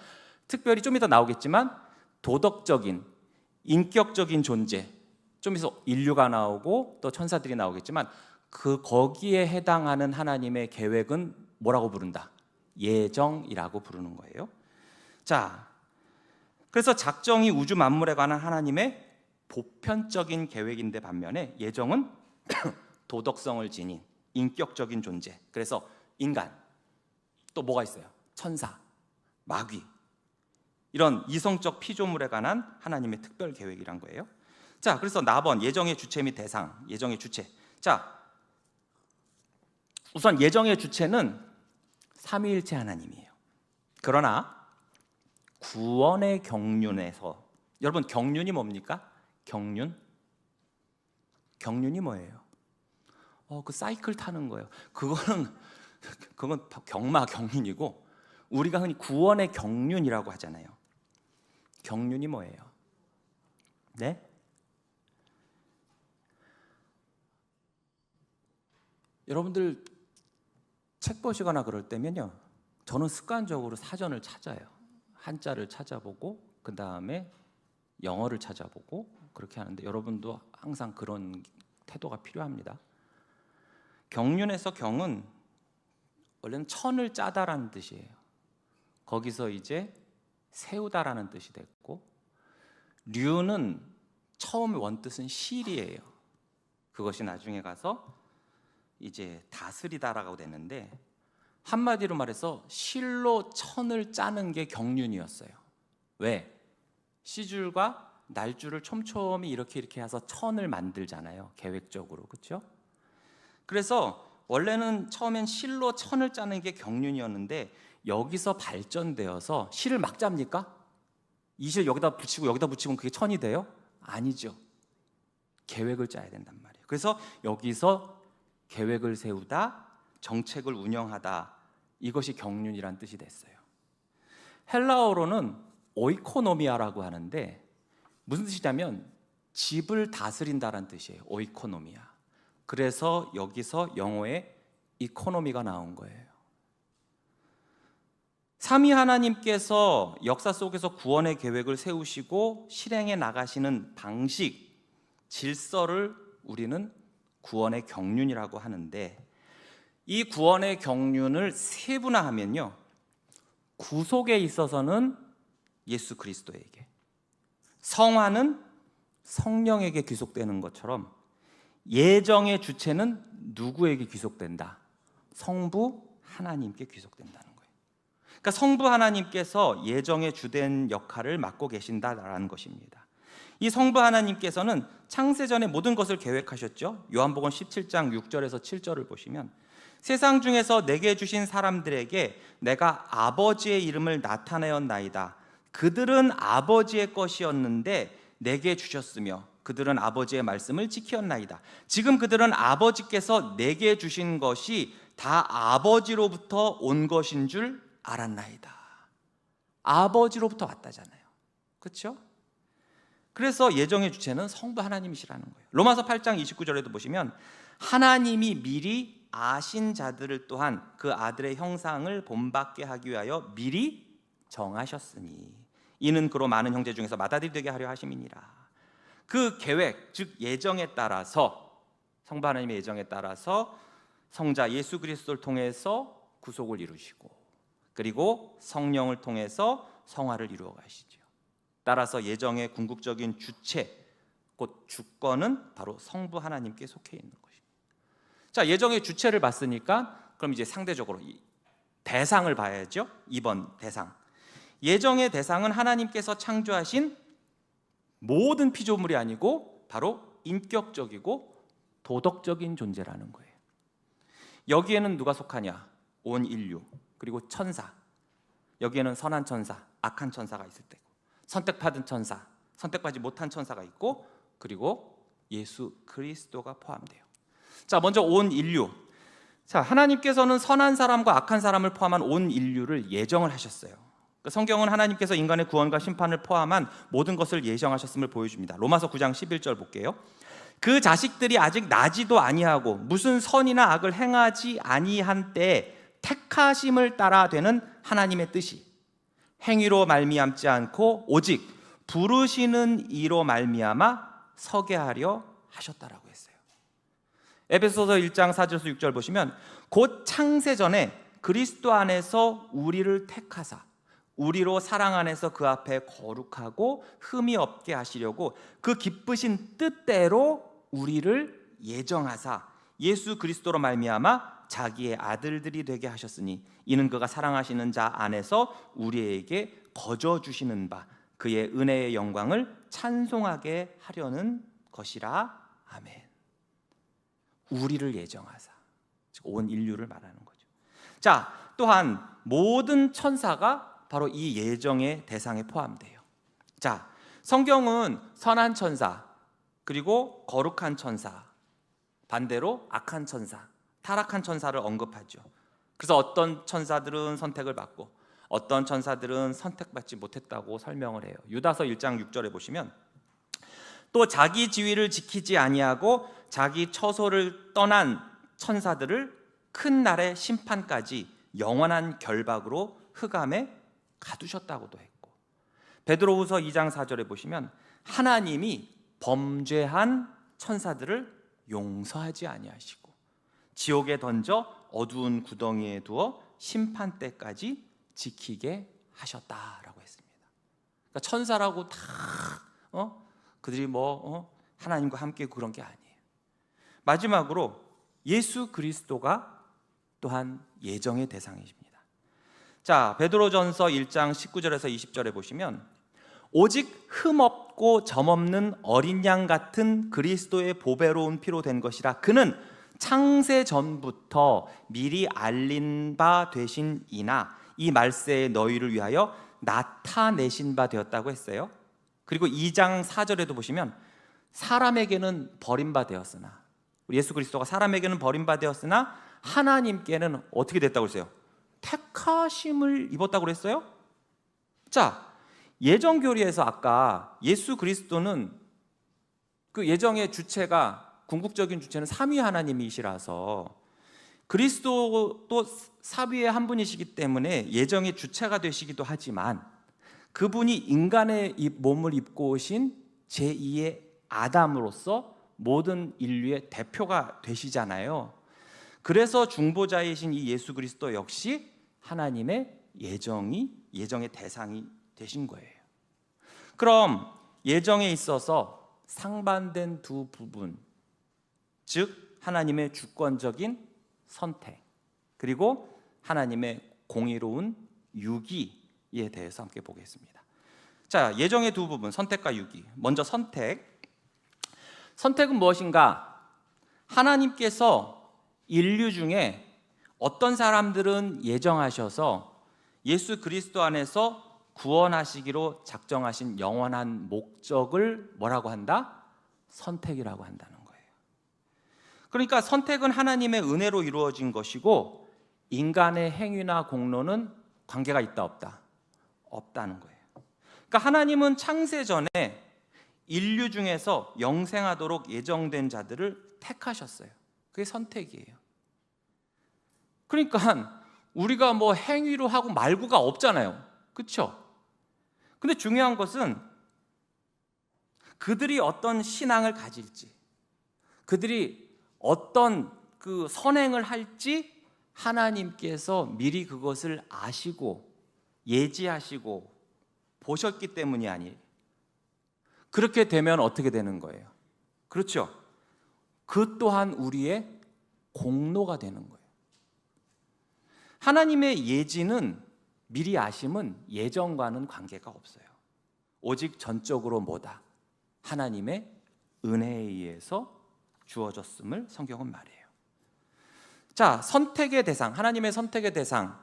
특별히 좀 이따 나오겠지만 도덕적인 인격적인 존재, 좀 있어 인류가 나오고 또 천사들이 나오겠지만 거기에 해당하는 하나님의 계획은 뭐라고 부른다? 예정이라고 부르는 거예요. 자, 그래서 작정이 우주 만물에 관한 하나님의 보편적인 계획인데 반면에 예정은 도덕성을 지닌 인격적인 존재. 그래서 인간, 또 뭐가 있어요? 천사, 마귀, 이런 이성적 피조물에 관한 하나님의 특별 계획이란 거예요. 자, 그래서 나번 예정의 주체 및 대상, 예정의 주체. 자, 우선 예정의 주체는 삼위일체 하나님이에요. 그러나 구원의 경륜에서 여러분 경륜이 뭡니까? 경륜이 뭐예요? 그 사이클 타는 거예요. 그건 경륜이고 우리가 흔히 구원의 경륜이라고 하잖아요. 경륜이 뭐예요? 네? 여러분들 책 보시거나 그럴 때면요, 저는 습관적으로 사전을 찾아요. 한자를 찾아보고 그 다음에 영어를 찾아보고 그렇게 하는데 여러분도 항상 그런 태도가 필요합니다. 경륜에서 경은 원래는 천을 짜다라는 뜻이에요. 거기서 이제 세우다라는 뜻이 됐고, 류는 처음 원뜻은 실이에요. 그것이 나중에 가서 이제 다스리다라고 됐는데, 한마디로 말해서 실로 천을 짜는 게 경륜이었어요. 왜? 시줄과 날줄을 촘촘히 이렇게 해서 천을 만들잖아요, 계획적으로. 그렇죠? 그래서 원래는 처음엔 실로 천을 짜는 게 경륜이었는데, 여기서 발전되어서 실을 막 짭니까? 이 실 여기다 붙이면 그게 천이 돼요? 아니죠. 계획을 짜야 된단 말이에요. 그래서 여기서 계획을 세우다, 정책을 운영하다, 이것이 경륜이란 뜻이 됐어요. 헬라어로는 오이코노미아라고 하는데, 무슨 뜻이냐면 집을 다스린다란 뜻이에요. 오이코노미아. 그래서 여기서 영어에 이코노미가 나온 거예요. 삼위 하나님께서 역사 속에서 구원의 계획을 세우시고 실행해 나가시는 방식, 질서를 우리는 구원의 경륜이라고 하는데, 이 구원의 경륜을 세분화하면요, 구속에 있어서는 예수 그리스도에게, 성화는 성령에게 귀속되는 것처럼 예정의 주체는 누구에게 귀속된다? 성부 하나님께 귀속된다는 거예요. 그러니까 성부 하나님께서 예정의 주된 역할을 맡고 계신다라는 것입니다. 이 성부 하나님께서는 창세전에 모든 것을 계획하셨죠. 요한복음 17장 6절에서 7절을 보시면, 세상 중에서 내게 주신 사람들에게 내가 아버지의 이름을 나타내었나이다. 그들은 아버지의 것이었는데 내게 주셨으며 그들은 아버지의 말씀을 지켰나이다. 지금 그들은 아버지께서 내게 주신 것이 다 아버지로부터 온 것인 줄 알았나이다. 아버지로부터 왔다잖아요. 그렇죠? 그래서 예정의 주체는 성부 하나님이시라는 거예요. 로마서 8장 29절에도 보시면, 하나님이 미리 아신 자들을 또한 그 아들의 형상을 본받게 하기 위하여 미리 정하셨으니 이는 그로 많은 형제 중에서 맏아들이 되게 하려 하심이니라. 그 계획, 즉 예정에 따라서, 성부 하나님의 예정에 따라서 성자 예수 그리스도를 통해서 구속을 이루시고, 그리고 성령을 통해서 성화를 이루어 가시죠. 따라서 예정의 궁극적인 주체, 곧 주권은 바로 성부 하나님께 속해 있는 것입니다. 자, 예정의 주체를 봤으니까 그럼 이제 상대적으로 대상을 봐야죠. 2번 대상. 예정의 대상은 하나님께서 창조하신 모든 피조물이 아니고 바로 인격적이고 도덕적인 존재라는 거예요. 여기에는 누가 속하냐? 온 인류, 그리고 천사. 여기에는 선한 천사, 악한 천사가 있을 때고, 선택받은 천사, 선택받지 못한 천사가 있고, 그리고 예수 그리스도가 포함돼요. 자, 먼저 온 인류. 자, 하나님께서는 선한 사람과 악한 사람을 포함한 온 인류를 예정을 하셨어요. 성경은 하나님께서 인간의 구원과 심판을 포함한 모든 것을 예정하셨음을 보여줍니다. 로마서 9장 11절 볼게요. 그 자식들이 아직 나지도 아니하고 무슨 선이나 악을 행하지 아니한 때에 택하심을 따라 되는 하나님의 뜻이 행위로 말미암지 않고 오직 부르시는 이로 말미암아 서게 하려 하셨다라고 했어요. 에베소서 1장 4절에서 6절 보시면, 곧 창세전에 그리스도 안에서 우리를 택하사 우리로 사랑 안에서 그 앞에 거룩하고 흠이 없게 하시려고 그 기쁘신 뜻대로 우리를 예정하사 예수 그리스도로 말미암아 자기의 아들들이 되게 하셨으니 이는 그가 사랑하시는 자 안에서 우리에게 거저 주시는 바 그의 은혜의 영광을 찬송하게 하려는 것이라. 아멘. 우리를 예정하사, 즉 온 인류를 말하는 거죠. 자, 또한 모든 천사가 바로 이 예정의 대상에 포함돼요. 자, 성경은 선한 천사, 그리고 거룩한 천사, 반대로 악한 천사, 타락한 천사를 언급하죠. 그래서 어떤 천사들은 선택을 받고 어떤 천사들은 선택받지 못했다고 설명을 해요. 유다서 1장 6절에 보시면, 또 자기 지위를 지키지 아니하고 자기 처소를 떠난 천사들을 큰 날의 심판까지 영원한 결박으로 흑암에 가두셨다고도 했고, 베드로후서 2장 4절에 보시면 하나님이 범죄한 천사들을 용서하지 아니하시고 지옥에 던져 어두운 구덩이에 두어 심판 때까지 지키게 하셨다라고 했습니다. 그러니까 천사라고 다 그들이 하나님과 함께 그런 게 아니에요. 마지막으로 예수 그리스도가 또한 예정의 대상이십니다. 자, 베드로전서 1장 19절에서 20절에 보시면 오직 흠없고 점없는 어린 양 같은 그리스도의 보배로운 피로 된 것이라 그는 창세 전부터 미리 알린 바 되신 이나 이 말세에 너희를 위하여 나타내신 바 되었다고 했어요. 그리고 2장 4절에도 보시면 사람에게는 버림받았으나, 예수 그리스도가 사람에게는 버림받았으나 하나님께는 어떻게 됐다고 했어요? 택하심을 입었다고 그랬어요. 자, 예정 교리에서 아까 예수 그리스도는 그 예정의 주체가, 궁극적인 주체는 삼위 하나님이시라서 그리스도도 사위의 한 분이시기 때문에 예정의 주체가 되시기도 하지만 그분이 인간의 몸을 입고 오신 제2의 아담으로서 모든 인류의 대표가 되시잖아요. 그래서 중보자이신 이 예수 그리스도 역시 하나님의 예정의 대상이 되신 거예요. 그럼 예정에 있어서 상반된 두 부분, 즉 하나님의 주권적인 선택 그리고 하나님의 공의로운 유기에 대해서 함께 보겠습니다. 자, 예정의 두 부분, 선택과 유기. 먼저 선택은 무엇인가? 하나님께서 인류 중에 어떤 사람들은 예정하셔서 예수 그리스도 안에서 구원하시기로 작정하신 영원한 목적을 뭐라고 한다? 선택이라고 한다는 거예요. 그러니까 선택은 하나님의 은혜로 이루어진 것이고 인간의 행위나 공로는 관계가 있다 없다? 없다는 거예요. 그러니까 하나님은 창세 전에 인류 중에서 영생하도록 예정된 자들을 택하셨어요. 그게 선택이에요. 그러니까 우리가 뭐 행위로 하고 말고가 없잖아요. 그렇죠? 근데 중요한 것은 그들이 어떤 신앙을 가질지, 그들이 어떤 그 선행을 할지 하나님께서 미리 그것을 아시고 예지하시고 보셨기 때문이 아니에요. 그렇게 되면 어떻게 되는 거예요? 그렇죠? 그 또한 우리의 공로가 되는 거예요. 하나님의 예지는, 미리 아심은 예정과는 관계가 없어요. 오직 전적으로 뭐다? 하나님의 은혜에 의해서 주어졌음을 성경은 말해요. 자, 선택의 대상, 하나님의 선택의 대상.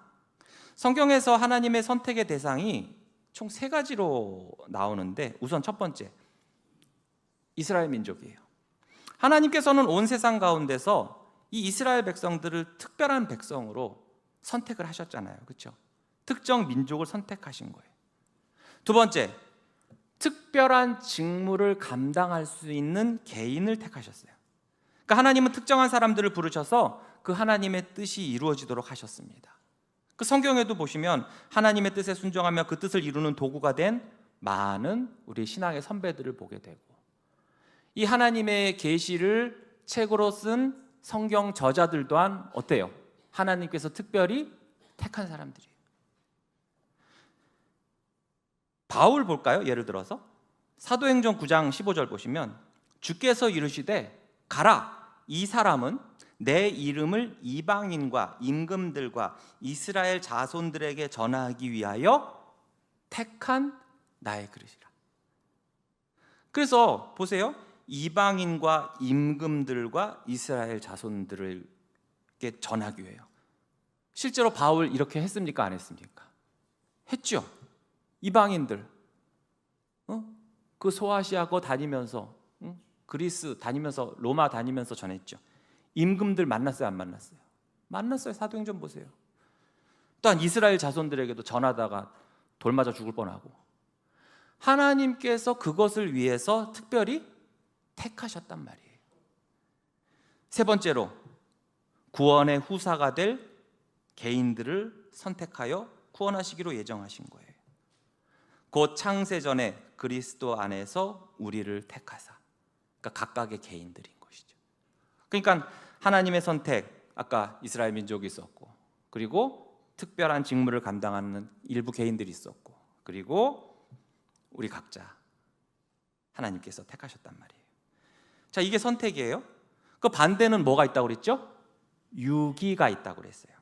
성경에서 하나님의 선택의 대상이 총 3가지로 나오는데, 우선 첫 번째, 이스라엘 민족이에요. 하나님께서는 온 세상 가운데서 이 이스라엘 백성들을 특별한 백성으로 선택을 하셨잖아요. 그렇죠? 특정 민족을 선택하신 거예요. 두 번째, 특별한 직무를 감당할 수 있는 개인을 택하셨어요. 그러니까 하나님은 특정한 사람들을 부르셔서 그 하나님의 뜻이 이루어지도록 하셨습니다. 그 성경에도 보시면 하나님의 뜻에 순종하며 그 뜻을 이루는 도구가 된 많은 우리 신앙의 선배들을 보게 되고, 이 하나님의 계시를 책으로 쓴 성경 저자들 또한 어때요? 하나님께서 특별히 택한 사람들이에요. 바울 볼까요? 예를 들어서 사도행전 9장 15절 보시면 주께서 이르시되 가라, 이 사람은 내 이름을 이방인과 임금들과 이스라엘 자손들에게 전하기 위하여 택한 나의 그릇이라. 그래서 보세요, 이방인과 임금들과 이스라엘 자손들에게 전하기 위해요. 실제로 바울 이렇게 했습니까? 안 했습니까? 했죠. 이방인들, 그 소아시아 거 다니면서, 그리스 다니면서, 로마 다니면서 전했죠. 임금들 만났어요, 안 만났어요? 만났어요. 사도행전 보세요. 또한 이스라엘 자손들에게도 전하다가 돌 맞아 죽을 뻔하고, 하나님께서 그것을 위해서 특별히 택하셨단 말이에요. 세 번째로, 구원의 후사가 될 개인들을 선택하여 구원하시기로 예정하신 거예요. 곧 창세전에 그리스도 안에서 우리를 택하사, 그러니까 각각의 개인들인 것이죠. 그러니까 하나님의 선택, 아까 이스라엘 민족이 있었고, 그리고 특별한 직무를 감당하는 일부 개인들이 있었고, 그리고 우리 각자 하나님께서 택하셨단 말이에요. 자, 이게 선택이에요. 그 반대는 뭐가 있다고 그랬죠? 유기가 있다고 그랬어요.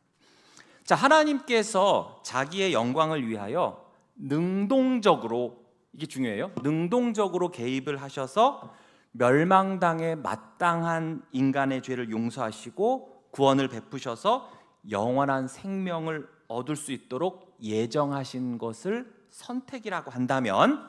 자, 하나님께서 자기의 영광을 위하여 능동적으로, 이게 중요해요, 능동적으로 개입을 하셔서 멸망당에 마땅한 인간의 죄를 용서하시고 구원을 베푸셔서 영원한 생명을 얻을 수 있도록 예정하신 것을 선택이라고 한다면,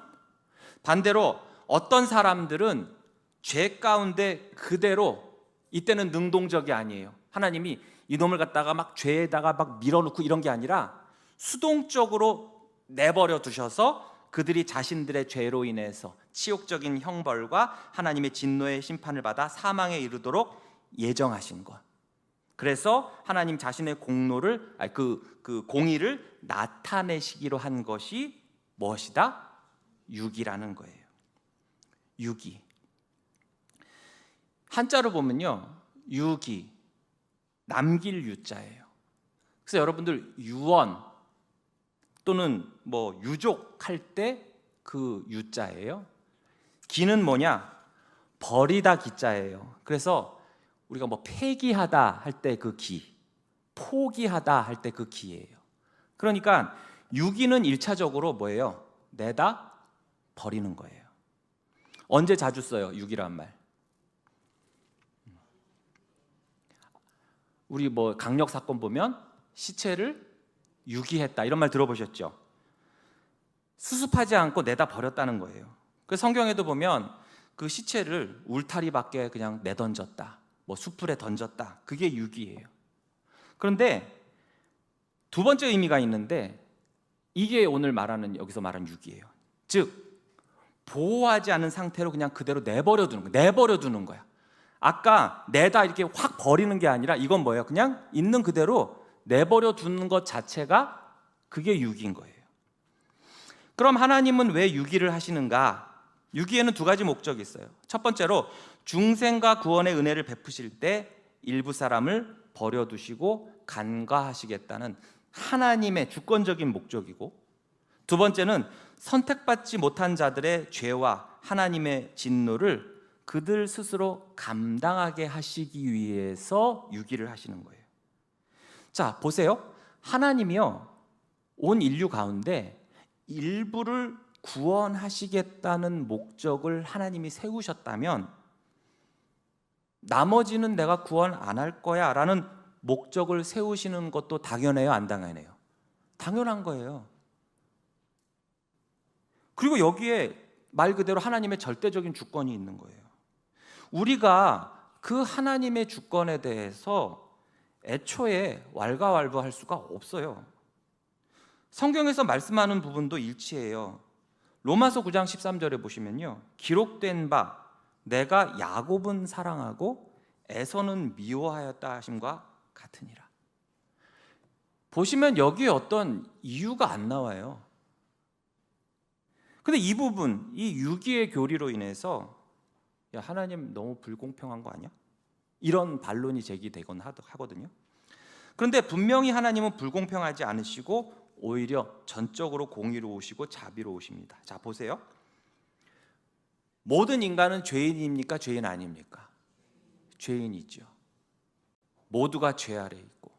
반대로 어떤 사람들은 죄 가운데 그대로, 이때는 능동적이 아니에요. 하나님이 이놈을 갖다가 막 죄에다가 막 밀어넣고 이런 게 아니라 수동적으로 내버려 두셔서 그들이 자신들의 죄로 인해서 치욕적인 형벌과 하나님의 진노의 심판을 받아 사망에 이르도록 예정하신 것. 그래서 하나님 자신의 공로를, 그 공의를 나타내시기로 한 것이 무엇이다? 유기라는 거예요. 유기. 한자로 보면요, 유기, 남길 유자예요. 그래서 여러분들 유언 또는 뭐 유족할 때 그 유자예요. 기는 뭐냐? 버리다 기자예요. 그래서 우리가 뭐 폐기하다 할 때 그 기, 포기하다 할 때 그 기예요. 그러니까 유기는 1차적으로 뭐예요? 내다 버리는 거예요. 언제 자주 써요, 유기란 말? 우리 뭐 강력 사건 보면 시체를 유기했다 이런 말 들어보셨죠? 수습하지 않고 내다 버렸다는 거예요. 그 성경에도 보면 그 시체를 울타리 밖에 그냥 내던졌다, 뭐 숯불에 던졌다, 그게 유기예요. 그런데 두 번째 의미가 있는데, 이게 오늘 말하는, 여기서 말하는 유기예요. 즉 보호하지 않은 상태로 그냥 그대로 내버려 두는 거야. 내버려 두는 거야. 아까 내다 이렇게 확 버리는 게 아니라 이건 뭐예요? 그냥 있는 그대로 내버려 두는 것 자체가 그게 유기인 거예요. 그럼 하나님은 왜 유기를 하시는가? 유기에는 두 가지 목적이 있어요. 첫 번째로 중생과 구원의 은혜를 베푸실 때 일부 사람을 버려두시고 간과하시겠다는 하나님의 주권적인 목적이고, 두 번째는 선택받지 못한 자들의 죄와 하나님의 진노를 그들 스스로 감당하게 하시기 위해서 유기를 하시는 거예요. 자, 보세요. 하나님이요, 온 인류 가운데 일부를 구원하시겠다는 목적을 하나님이 세우셨다면 나머지는 내가 구원 안 할 거야 라는 목적을 세우시는 것도 당연해요, 안 당연해요? 당연한 거예요. 그리고 여기에 말 그대로 하나님의 절대적인 주권이 있는 거예요. 우리가 그 하나님의 주권에 대해서 애초에 왈가왈부할 수가 없어요. 성경에서 말씀하는 부분도 일치해요. 로마서 9장 13절에 보시면요, 기록된 바 내가 야곱은 사랑하고 에서는 미워하였다 하심과 같으니라. 보시면 여기에 어떤 이유가 안 나와요. 근데 이 부분, 이 유기의 교리로 인해서 야, 하나님 너무 불공평한 거 아니야? 이런 반론이 제기되곤 하거든요. 그런데 분명히 하나님은 불공평하지 않으시고 오히려 전적으로 공의로우시고 자비로우십니다. 자, 보세요. 모든 인간은 죄인입니까? 죄인 아닙니까? 죄인이죠. 모두가 죄 아래 있고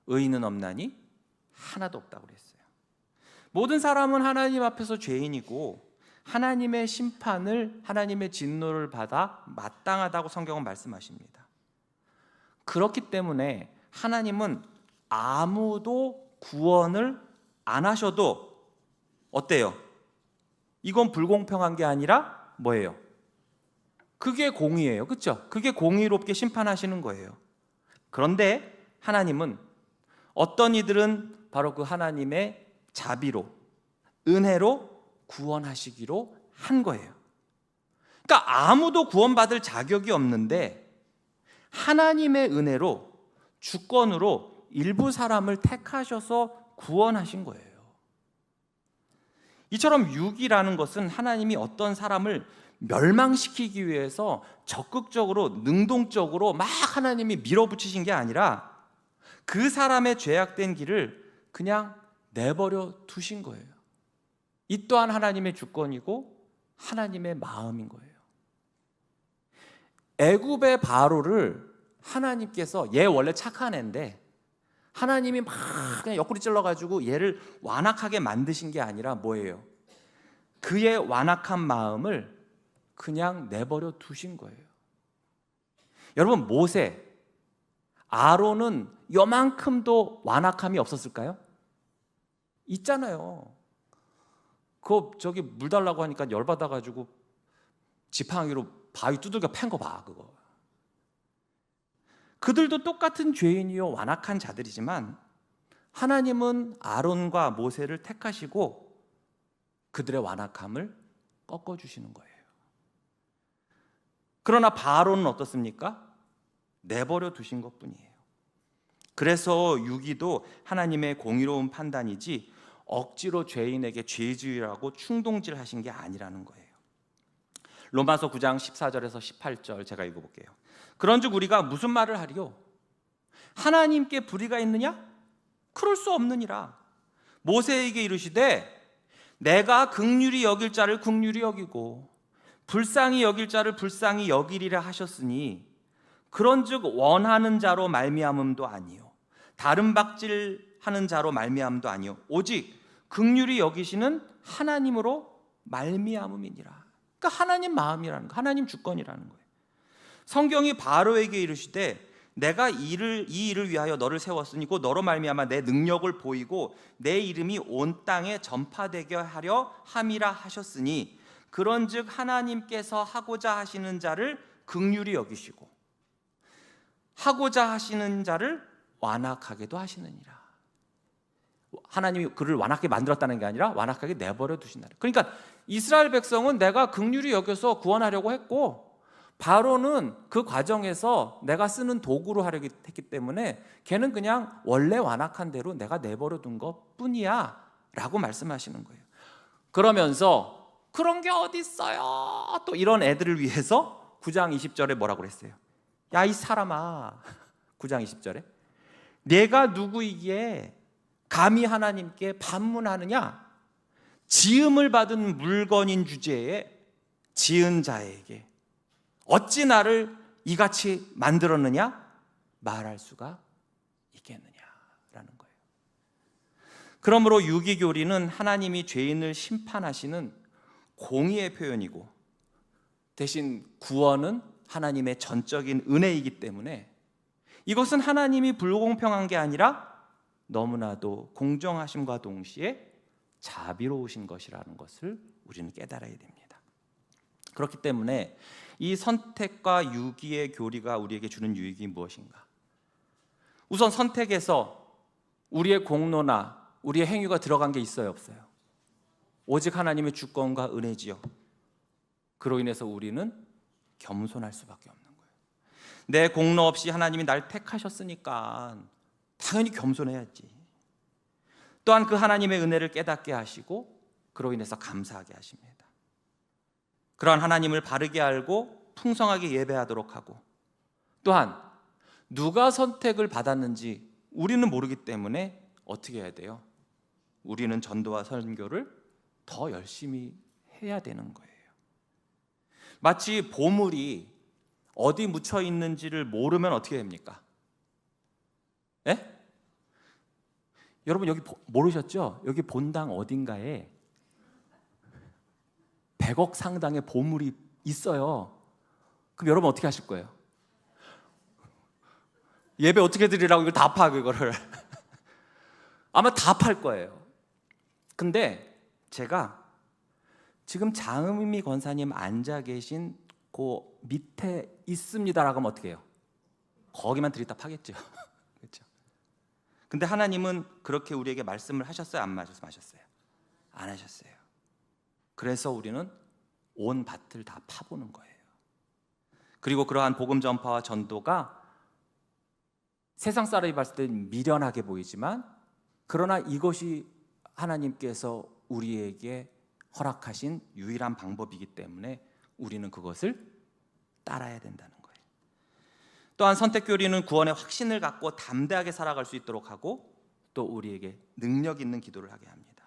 의인은 없나니 하나도 없다고 그랬어요. 모든 사람은 하나님 앞에서 죄인이고 하나님의 심판을, 하나님의 진노를 받아 마땅하다고 성경은 말씀하십니다. 그렇기 때문에 하나님은 아무도 구원을 안 하셔도 어때요? 이건 불공평한 게 아니라 뭐예요? 그게 공의예요. 그렇죠? 그게 공의롭게 심판하시는 거예요. 그런데 하나님은 어떤 이들은 바로 그 하나님의 자비로, 은혜로 구원하시기로 한 거예요. 그러니까 아무도 구원받을 자격이 없는데 하나님의 은혜로, 주권으로 일부 사람을 택하셔서 구원하신 거예요. 이처럼 유기라는 것은 하나님이 어떤 사람을 멸망시키기 위해서 적극적으로, 능동적으로 막 하나님이 밀어붙이신 게 아니라 그 사람의 죄악된 길을 그냥 내버려 두신 거예요. 이 또한 하나님의 주권이고 하나님의 마음인 거예요. 애굽의 바로를 하나님께서, 얘 원래 착한 애인데 하나님이 막 그냥 옆구리 찔러가지고 얘를 완악하게 만드신 게 아니라 뭐예요? 그의 완악한 마음을 그냥 내버려 두신 거예요. 여러분, 모세, 아론은 요만큼도 완악함이 없었을까요? 있잖아요. 그거 저기 물 달라고 하니까 열받아가지고 지팡이로 바위 두들겨 팬 거 봐, 그거. 그들도 똑같은 죄인이요 완악한 자들이지만 하나님은 아론과 모세를 택하시고 그들의 완악함을 꺾어주시는 거예요. 그러나 바로는 어떻습니까? 내버려 두신 것뿐이에요. 그래서 유기도 하나님의 공의로운 판단이지 억지로 죄인에게 죄지으라고 충동질하신 게 아니라는 거예요. 로마서 9장 14절에서 18절 제가 읽어볼게요. 그런즉 우리가 무슨 말을 하리요? 하나님께 불의가 있느냐? 그럴 수 없느니라. 모세에게 이르시되 내가 긍휼히 여길 자를 긍휼히 여기고 불쌍히 여길 자를 불쌍히 여기리라 하셨으니 그런즉 원하는 자로 말미암음도 아니요 다른 박질하는 자로 말미암음도 아니요 오직 긍휼히 여기시는 하나님으로 말미암음이니라. 그러니까 하나님 마음이라는 거, 하나님 주권이라는 거예요. 성경이 바로에게 이르시되 내가 이 일을 위하여 너를 세웠으니 곧 너로 말미암아 내 능력을 보이고 내 이름이 온 땅에 전파되게 하려 함이라 하셨으니 그런즉 하나님께서 하고자 하시는 자를 긍휼히 여기시고 하고자 하시는 자를 완악하게도 하시느니라. 하나님이 그를 완악하게 만들었다는 게 아니라 완악하게 내버려 두신다. 그러니까 이스라엘 백성은 내가 긍휼히 여겨서 구원하려고 했고 바로는 그 과정에서 내가 쓰는 도구로 하려고 했기 때문에 걔는 그냥 원래 완악한 대로 내가 내버려 둔 것뿐이야 라고 말씀하시는 거예요. 그러면서 그런 게 어디 있어요? 또 이런 애들을 위해서 9장 20절에 뭐라고 그랬어요? 야, 이 사람아, 9장 20절에 내가 누구이기에 감히 하나님께 반문하느냐? 지음을 받은 물건인 주제에 지은 자에게 어찌 나를 이같이 만들었느냐? 말할 수가 있겠느냐라는 거예요. 그러므로 유기교리는 하나님이 죄인을 심판하시는 공의의 표현이고 대신 구원은 하나님의 전적인 은혜이기 때문에 이것은 하나님이 불공평한 게 아니라 너무나도 공정하심과 동시에 자비로우신 것이라는 것을 우리는 깨달아야 됩니다. 그렇기 때문에 이 선택과 유기의 교리가 우리에게 주는 유익이 무엇인가? 우선 선택에서 우리의 공로나 우리의 행위가 들어간 게 있어요, 없어요? 오직 하나님의 주권과 은혜지요. 그로 인해서 우리는 겸손할 수밖에 없는 거예요. 내 공로 없이 하나님이 날 택하셨으니까 당연히 겸손해야지. 또한 그 하나님의 은혜를 깨닫게 하시고 그로 인해서 감사하게 하십니다. 그러한 하나님을 바르게 알고 풍성하게 예배하도록 하고 또한 누가 선택을 받았는지 우리는 모르기 때문에 어떻게 해야 돼요? 우리는 전도와 선교를 더 열심히 해야 되는 거예요. 마치 보물이 어디 묻혀 있는지를 모르면 어떻게 됩니까? 예? 여러분 여기 모르셨죠? 여기 본당 어딘가에 100억 상당의 보물이 있어요. 그럼 여러분 어떻게 하실 거예요? 예배 어떻게 드리라고 이걸 다 파, 그거를. 아마 다 팔 거예요. 근데 제가 지금 장은미 권사님 앉아 계신 그 밑에 있습니다라고 하면 어떻게 해요? 거기만 들이다 파겠죠. 그렇죠? 근데 하나님은 그렇게 우리에게 말씀을 하셨어요? 안 말씀하셨어요? 안 하셨어요. 그래서 우리는 온 밭을 다 파보는 거예요. 그리고 그러한 복음 전파와 전도가 세상 사람이 봤을 때 미련하게 보이지만 그러나 이것이 하나님께서 우리에게 허락하신 유일한 방법이기 때문에 우리는 그것을 따라야 된다는 거예요. 또한 선택교리는 구원의 확신을 갖고 담대하게 살아갈 수 있도록 하고 또 우리에게 능력 있는 기도를 하게 합니다.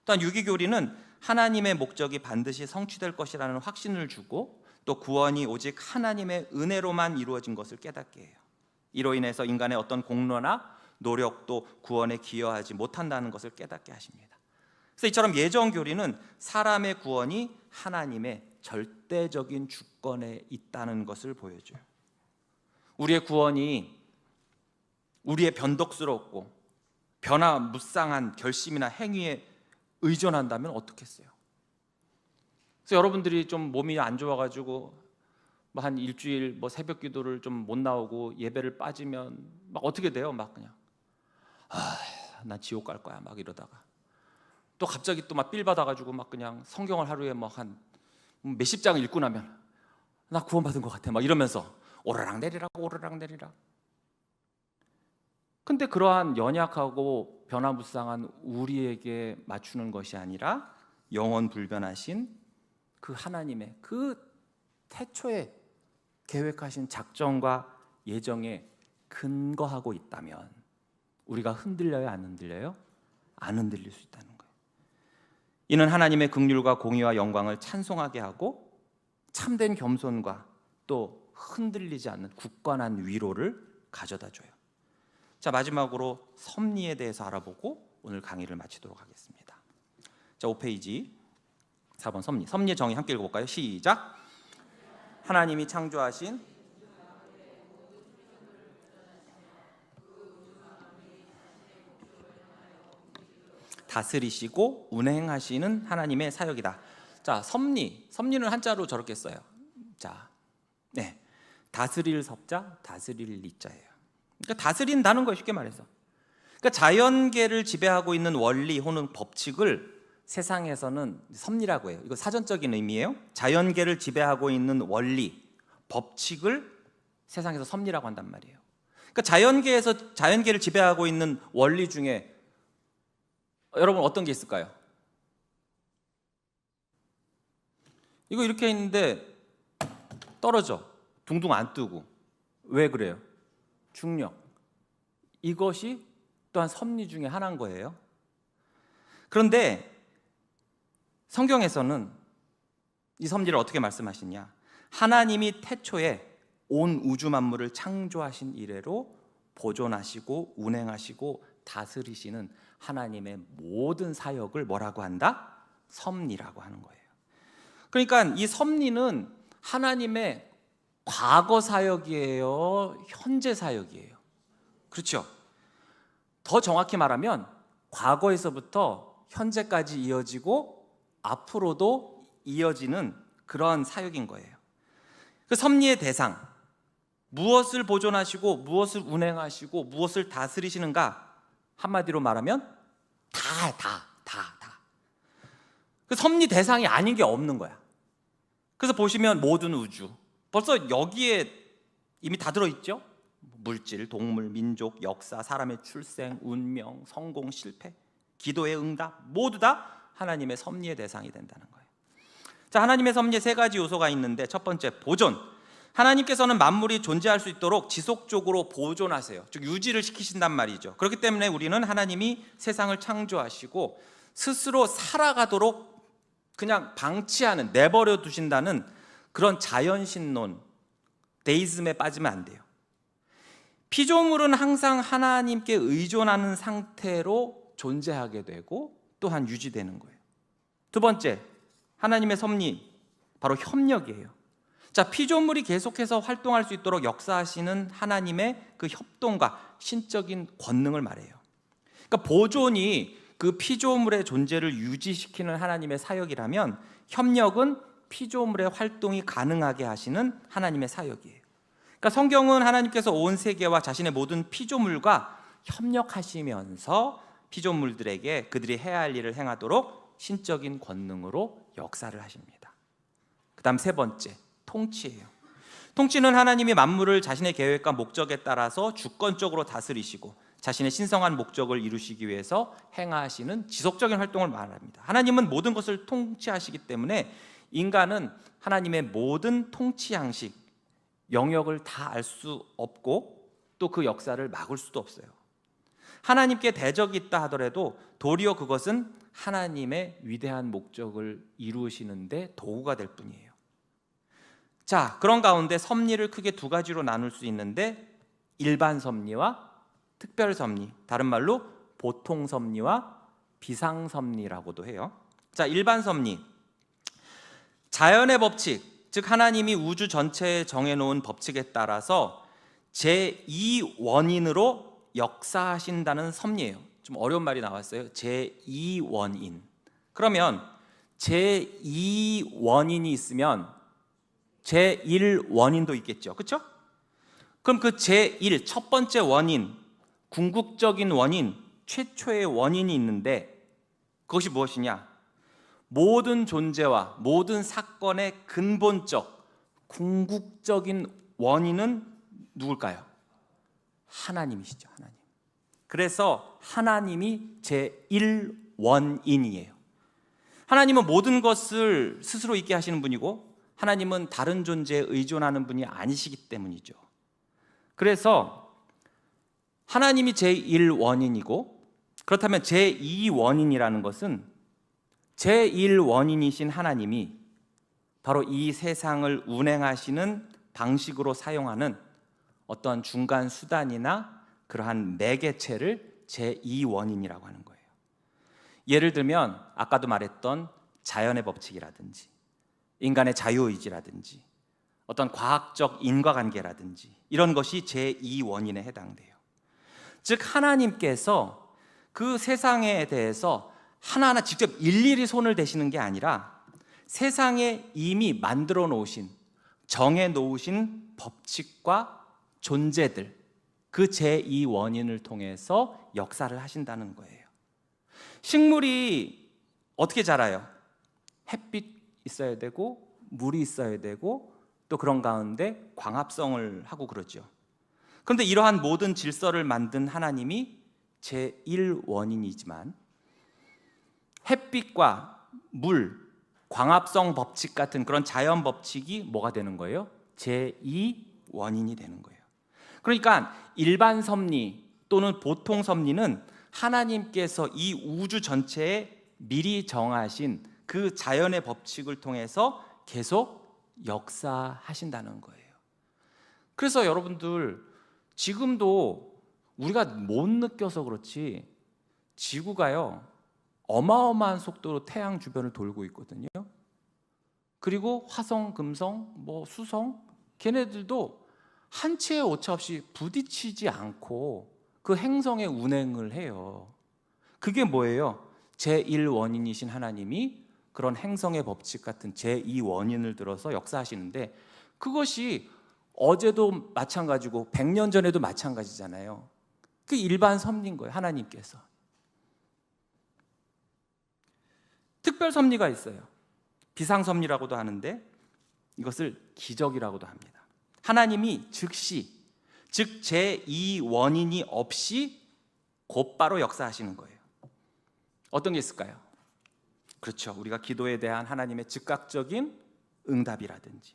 또한 유기교리는 하나님의 목적이 반드시 성취될 것이라는 확신을 주고 또 구원이 오직 하나님의 은혜로만 이루어진 것을 깨닫게 해요. 이로 인해서 인간의 어떤 공로나 노력도 구원에 기여하지 못한다는 것을 깨닫게 하십니다. 그래서 이처럼 예정 교리는 사람의 구원이 하나님의 절대적인 주권에 있다는 것을 보여줘요. 우리의 구원이 우리의 변덕스럽고 변화무쌍한 결심이나 행위에 의존한다면 어떻겠어요? 그래서 여러분들이 좀 몸이 안 좋아가지고 한 일주일 새벽 기도를 좀 못 나오고 예배를 빠지면 막 어떻게 돼요? 막 그냥 난 지옥 갈 거야 막 이러다가 또 갑자기 또 막 삘 받아가지고 막 그냥 성경을 하루에 한 몇십 장을 읽고 나면 나 구원받은 것 같아 막 이러면서 오르락 내리락 오르락 내리락. 근데 그러한 연약하고 변화무쌍한 우리에게 맞추는 것이 아니라 영원 불변하신 그 하나님의 그 태초에 계획하신 작정과 예정에 근거하고 있다면 우리가 흔들려요? 안 흔들려요? 안 흔들릴 수 있다는 거예요. 이는 하나님의 긍휼과 공의와 영광을 찬송하게 하고 참된 겸손과 또 흔들리지 않는 굳건한 위로를 가져다 줘요. 자, 마지막으로 섭리에 대해서 알아보고 오늘 강의를 마치도록 하겠습니다. 자, 5페이지 4번 섭리. 섭리의 정의 함께 읽어볼까요? 시작. 하나님이 창조하신 다스리시고 운행하시는 하나님의 사역이다. 자, 섭리는 한자로 저렇게 써요. 자, 네, 다스릴 섭자, 다스릴 리자예요. 그러니까 다스린다는 거예요, 쉽게 말해서. 그러니까 자연계를 지배하고 있는 원리 혹은 법칙을 세상에서는 섭리라고 해요. 이거 사전적인 의미예요. 자연계를 지배하고 있는 원리, 법칙을 세상에서 섭리라고 한단 말이에요. 그러니까 자연계를 지배하고 있는 원리 중에 여러분 어떤 게 있을까요? 이거 이렇게 있는데 떨어져. 둥둥 안 뜨고. 왜 그래요? 중력. 이것이 또한 섭리 중에 하나인 거예요. 그런데 성경에서는 이 섭리를 어떻게 말씀하시냐? 하나님이 태초에 온 우주 만물을 창조하신 이래로 보존하시고 운행하시고 다스리시는 하나님의 모든 사역을 뭐라고 한다? 섭리라고 하는 거예요. 그러니까 이 섭리는 하나님의 과거 사역이에요? 현재 사역이에요? 그렇죠? 더 정확히 말하면 과거에서부터 현재까지 이어지고 앞으로도 이어지는 그런 사역인 거예요. 그 섭리의 대상, 무엇을 보존하시고 무엇을 운행하시고 무엇을 다스리시는가? 한마디로 말하면 다. 그 섭리 대상이 아닌 게 없는 거야. 그래서 보시면 모든 우주, 벌써 여기에 이미 다 들어있죠? 물질, 동물, 민족, 역사, 사람의 출생, 운명, 성공, 실패, 기도의 응답 모두 다 하나님의 섭리의 대상이 된다는 거예요. 자, 하나님의 섭리에 세 가지 요소가 있는데 첫 번째, 보존. 하나님께서는 만물이 존재할 수 있도록 지속적으로 보존하세요. 즉 유지를 시키신단 말이죠. 그렇기 때문에 우리는 하나님이 세상을 창조하시고 스스로 살아가도록 그냥 방치하는, 내버려 두신다는 그런 자연신론, 데이즘에 빠지면 안 돼요. 피조물은 항상 하나님께 의존하는 상태로 존재하게 되고 또한 유지되는 거예요. 두 번째, 하나님의 섭리, 바로 협력이에요. 자, 피조물이 계속해서 활동할 수 있도록 역사하시는 하나님의 그 협동과 신적인 권능을 말해요. 그러니까 보존이 그 피조물의 존재를 유지시키는 하나님의 사역이라면 협력은 피조물의 활동이 가능하게 하시는 하나님의 사역이에요. 그러니까 성경은 하나님께서 온 세계와 자신의 모든 피조물과 협력하시면서 피조물들에게 그들이 해야 할 일을 행하도록 신적인 권능으로 역사를 하십니다. 그 다음 세 번째, 통치예요. 통치는 하나님이 만물을 자신의 계획과 목적에 따라서 주권적으로 다스리시고 자신의 신성한 목적을 이루시기 위해서 행하시는 지속적인 활동을 말합니다. 하나님은 모든 것을 통치하시기 때문에 인간은 하나님의 모든 통치 양식, 영역을 다 알 수 없고 또 그 역사를 막을 수도 없어요. 하나님께 대적이 있다 하더라도 도리어 그것은 하나님의 위대한 목적을 이루시는데 도구가 될 뿐이에요. 자, 그런 가운데 섭리를 크게 두 가지로 나눌 수 있는데 일반 섭리와 특별 섭리, 다른 말로 보통 섭리와 비상 섭리라고도 해요. 자, 일반 섭리. 자연의 법칙, 즉 하나님이 우주 전체에 정해놓은 법칙에 따라서 제2원인으로 역사하신다는 섭리예요. 좀 어려운 말이 나왔어요. 제2원인. 그러면 제2원인이 있으면 제1원인도 있겠죠. 그렇죠? 그럼 그 제1, 첫 번째 원인, 궁극적인 원인, 최초의 원인이 있는데 그것이 무엇이냐? 모든 존재와 모든 사건의 근본적, 궁극적인 원인은 누굴까요? 하나님이시죠. 하나님. 그래서 하나님이 제1원인이에요. 하나님은 모든 것을 스스로 있게 하시는 분이고 하나님은 다른 존재에 의존하는 분이 아니시기 때문이죠. 그래서 하나님이 제1원인이고 그렇다면 제2원인이라는 것은 제1원인이신 하나님이 바로 이 세상을 운행하시는 방식으로 사용하는 어떠한 중간 수단이나 그러한 매개체를 제2원인이라고 하는 거예요. 예를 들면 아까도 말했던 자연의 법칙이라든지 인간의 자유의지라든지 어떤 과학적 인과관계라든지 이런 것이 제2원인에 해당돼요. 즉 하나님께서 그 세상에 대해서 하나하나 직접 일일이 손을 대시는 게 아니라 세상에 이미 만들어 놓으신, 정해 놓으신 법칙과 존재들, 그 제2원인을 통해서 역사를 하신다는 거예요. 식물이 어떻게 자라요? 햇빛 있어야 되고 물이 있어야 되고 또 그런 가운데 광합성을 하고 그러죠. 그런데 이러한 모든 질서를 만든 하나님이 제1원인이지만 햇빛과 물, 광합성 법칙 같은 그런 자연 법칙이 뭐가 되는 거예요? 제2원인이 되는 거예요. 그러니까 일반 섭리 또는 보통 섭리는 하나님께서 이 우주 전체에 미리 정하신 그 자연의 법칙을 통해서 계속 역사하신다는 거예요. 그래서 여러분들 지금도 우리가 못 느껴서 그렇지 지구가요 어마어마한 속도로 태양 주변을 돌고 있거든요. 그리고 화성, 금성, 수성 걔네들도 한 치의 오차 없이 부딪히지 않고 그 행성에 운행을 해요. 그게 뭐예요? 제1원인이신 하나님이 그런 행성의 법칙 같은 제2원인을 들어서 역사하시는데 그것이 어제도 마찬가지고 100년 전에도 마찬가지잖아요. 그 일반 섭리인 거예요. 하나님께서. 특별 섭리가 있어요. 비상섭리라고도 하는데 이것을 기적이라고도 합니다. 하나님이 즉시, 즉 제2원인이 없이 곧바로 역사하시는 거예요. 어떤 게 있을까요? 그렇죠. 우리가 기도에 대한 하나님의 즉각적인 응답이라든지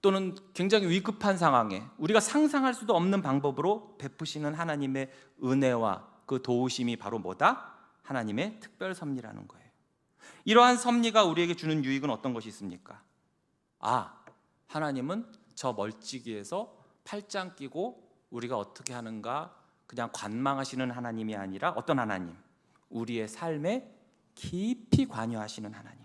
또는 굉장히 위급한 상황에 우리가 상상할 수도 없는 방법으로 베푸시는 하나님의 은혜와 그 도우심이 바로 뭐다? 하나님의 특별 섭리라는 거예요. 이러한 섭리가 우리에게 주는 유익은 어떤 것이 있습니까? 하나님은 저 멀찍이에서 팔짱 끼고 우리가 어떻게 하는가 그냥 관망하시는 하나님이 아니라 어떤 하나님? 우리의 삶에 깊이 관여하시는 하나님.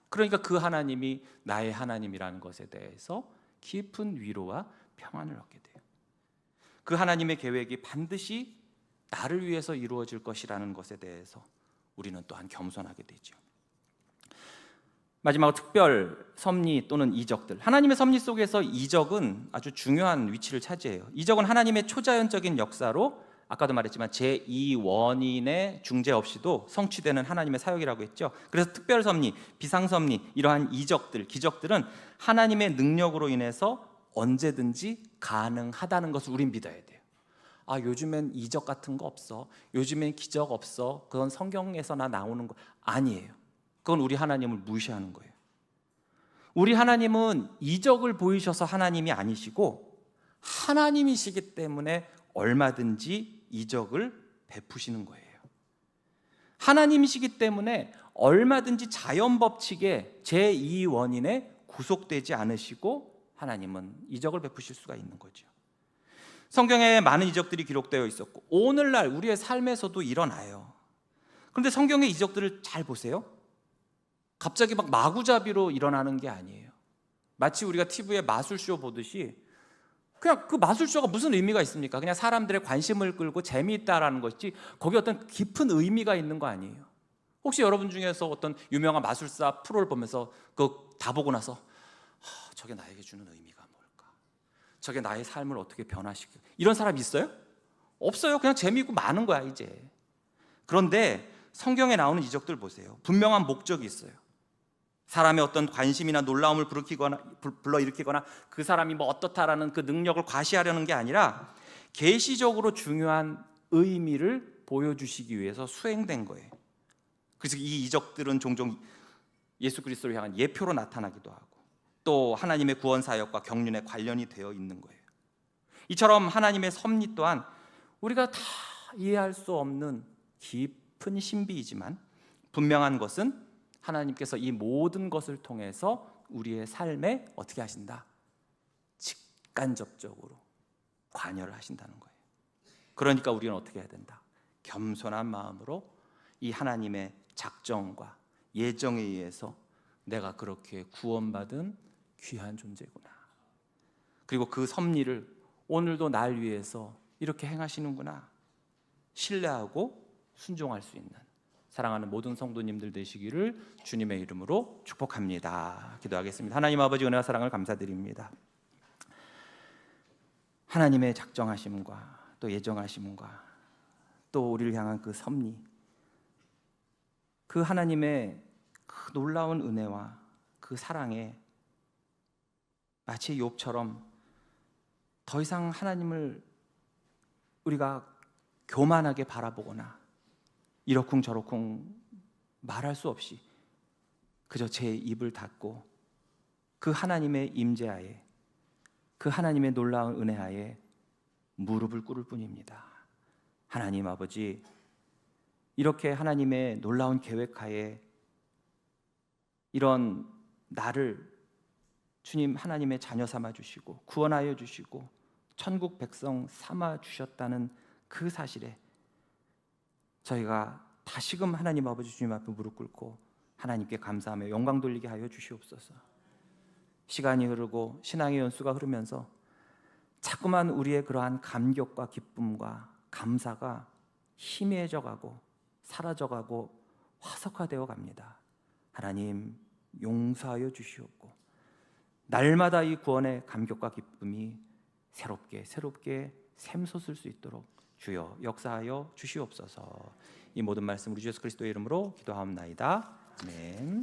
그러니까 그 하나님이 나의 하나님이라는 것에 대해서 깊은 위로와 평안을 얻게 돼요. 그 하나님의 계획이 반드시 나를 위해서 이루어질 것이라는 것에 대해서 우리는 또한 겸손하게 되죠. 마지막으로 특별 섭리 또는 이적들. 하나님의 섭리 속에서 이적은 아주 중요한 위치를 차지해요. 이적은 하나님의 초자연적인 역사로 아까도 말했지만 제2원인의 중재 없이도 성취되는 하나님의 사역이라고 했죠. 그래서 특별 섭리, 비상 섭리, 이러한 이적들, 기적들은 하나님의 능력으로 인해서 언제든지 가능하다는 것을 우린 믿어야 돼요. 요즘엔 이적 같은 거 없어. 요즘엔 기적 없어. 그건 성경에서나 나오는 거 아니에요. 그건 우리 하나님을 무시하는 거예요. 우리 하나님은 이적을 보이셔서 하나님이 아니시고 하나님이시기 때문에 얼마든지 이적을 베푸시는 거예요. 하나님이시기 때문에 얼마든지 자연 법칙의 제2원인에 구속되지 않으시고 하나님은 이적을 베푸실 수가 있는 거죠. 성경에 많은 이적들이 기록되어 있었고 오늘날 우리의 삶에서도 일어나요. 그런데 성경의 이적들을 잘 보세요. 갑자기 막 마구잡이로 일어나는 게 아니에요. 마치 우리가 TV에 마술쇼 보듯이 그냥 그 마술쇼가 무슨 의미가 있습니까? 그냥 사람들의 관심을 끌고 재미있다라는 것이지 거기 어떤 깊은 의미가 있는 거 아니에요. 혹시 여러분 중에서 어떤 유명한 마술사 프로를 보면서 그거 다 보고 나서 저게 나에게 주는 의미가 뭘까? 저게 나의 삶을 어떻게 변화시켜? 이런 사람 있어요? 없어요. 그냥 재미있고 많은 거야 이제. 그런데 성경에 나오는 이적들 보세요. 분명한 목적이 있어요. 사람의 어떤 관심이나 놀라움을 불러일으키거나 그 사람이 뭐 어떻다라는 그 능력을 과시하려는 게 아니라 계시적으로 중요한 의미를 보여주시기 위해서 수행된 거예요. 그래서 이 이적들은 종종 예수 그리스도를 향한 예표로 나타나기도 하고 또 하나님의 구원 사역과 경륜에 관련이 되어 있는 거예요. 이처럼 하나님의 섭리 또한 우리가 다 이해할 수 없는 깊은 신비이지만 분명한 것은 하나님께서 이 모든 것을 통해서 우리의 삶에 어떻게 하신다? 직간접적으로 관여를 하신다는 거예요. 그러니까 우리는 어떻게 해야 된다? 겸손한 마음으로 이 하나님의 작정과 예정에 의해서 내가 그렇게 구원받은 귀한 존재구나. 그리고 그 섭리를 오늘도 날 위해서 이렇게 행하시는구나. 신뢰하고 순종할 수 있는 사랑하는 모든 성도님들 되시기를 주님의 이름으로 축복합니다. 기도하겠습니다. 하나님 아버지 은혜와 사랑을 감사드립니다. 하나님의 작정하심과 또 예정하심과 또 우리를 향한 그 섭리, 그 하나님의 그 놀라운 은혜와 그 사랑에 마치 욥처럼 더 이상 하나님을 우리가 교만하게 바라보거나 이러쿵저러쿵 말할 수 없이 그저 제 입을 닫고 그 하나님의 임재하에 그 하나님의 놀라운 은혜하에 무릎을 꿇을 뿐입니다. 하나님 아버지, 이렇게 하나님의 놀라운 계획하에 이런 나를 주님 하나님의 자녀 삼아 주시고 구원하여 주시고 천국 백성 삼아 주셨다는 그 사실에 저희가 다시금 하나님 아버지 주님 앞에 무릎 꿇고 하나님께 감사하며 영광 돌리게 하여 주시옵소서. 시간이 흐르고 신앙의 연수가 흐르면서 자꾸만 우리의 그러한 감격과 기쁨과 감사가 희미해져 가고 사라져가고 화석화되어 갑니다. 하나님 용서하여 주시옵고 날마다 이 구원의 감격과 기쁨이 새롭게 샘솟을 수 있도록 주여 역사하여 주시옵소서. 이 모든 말씀 우리 주 예수 그리스도의 이름으로 기도하옵나이다. 아멘.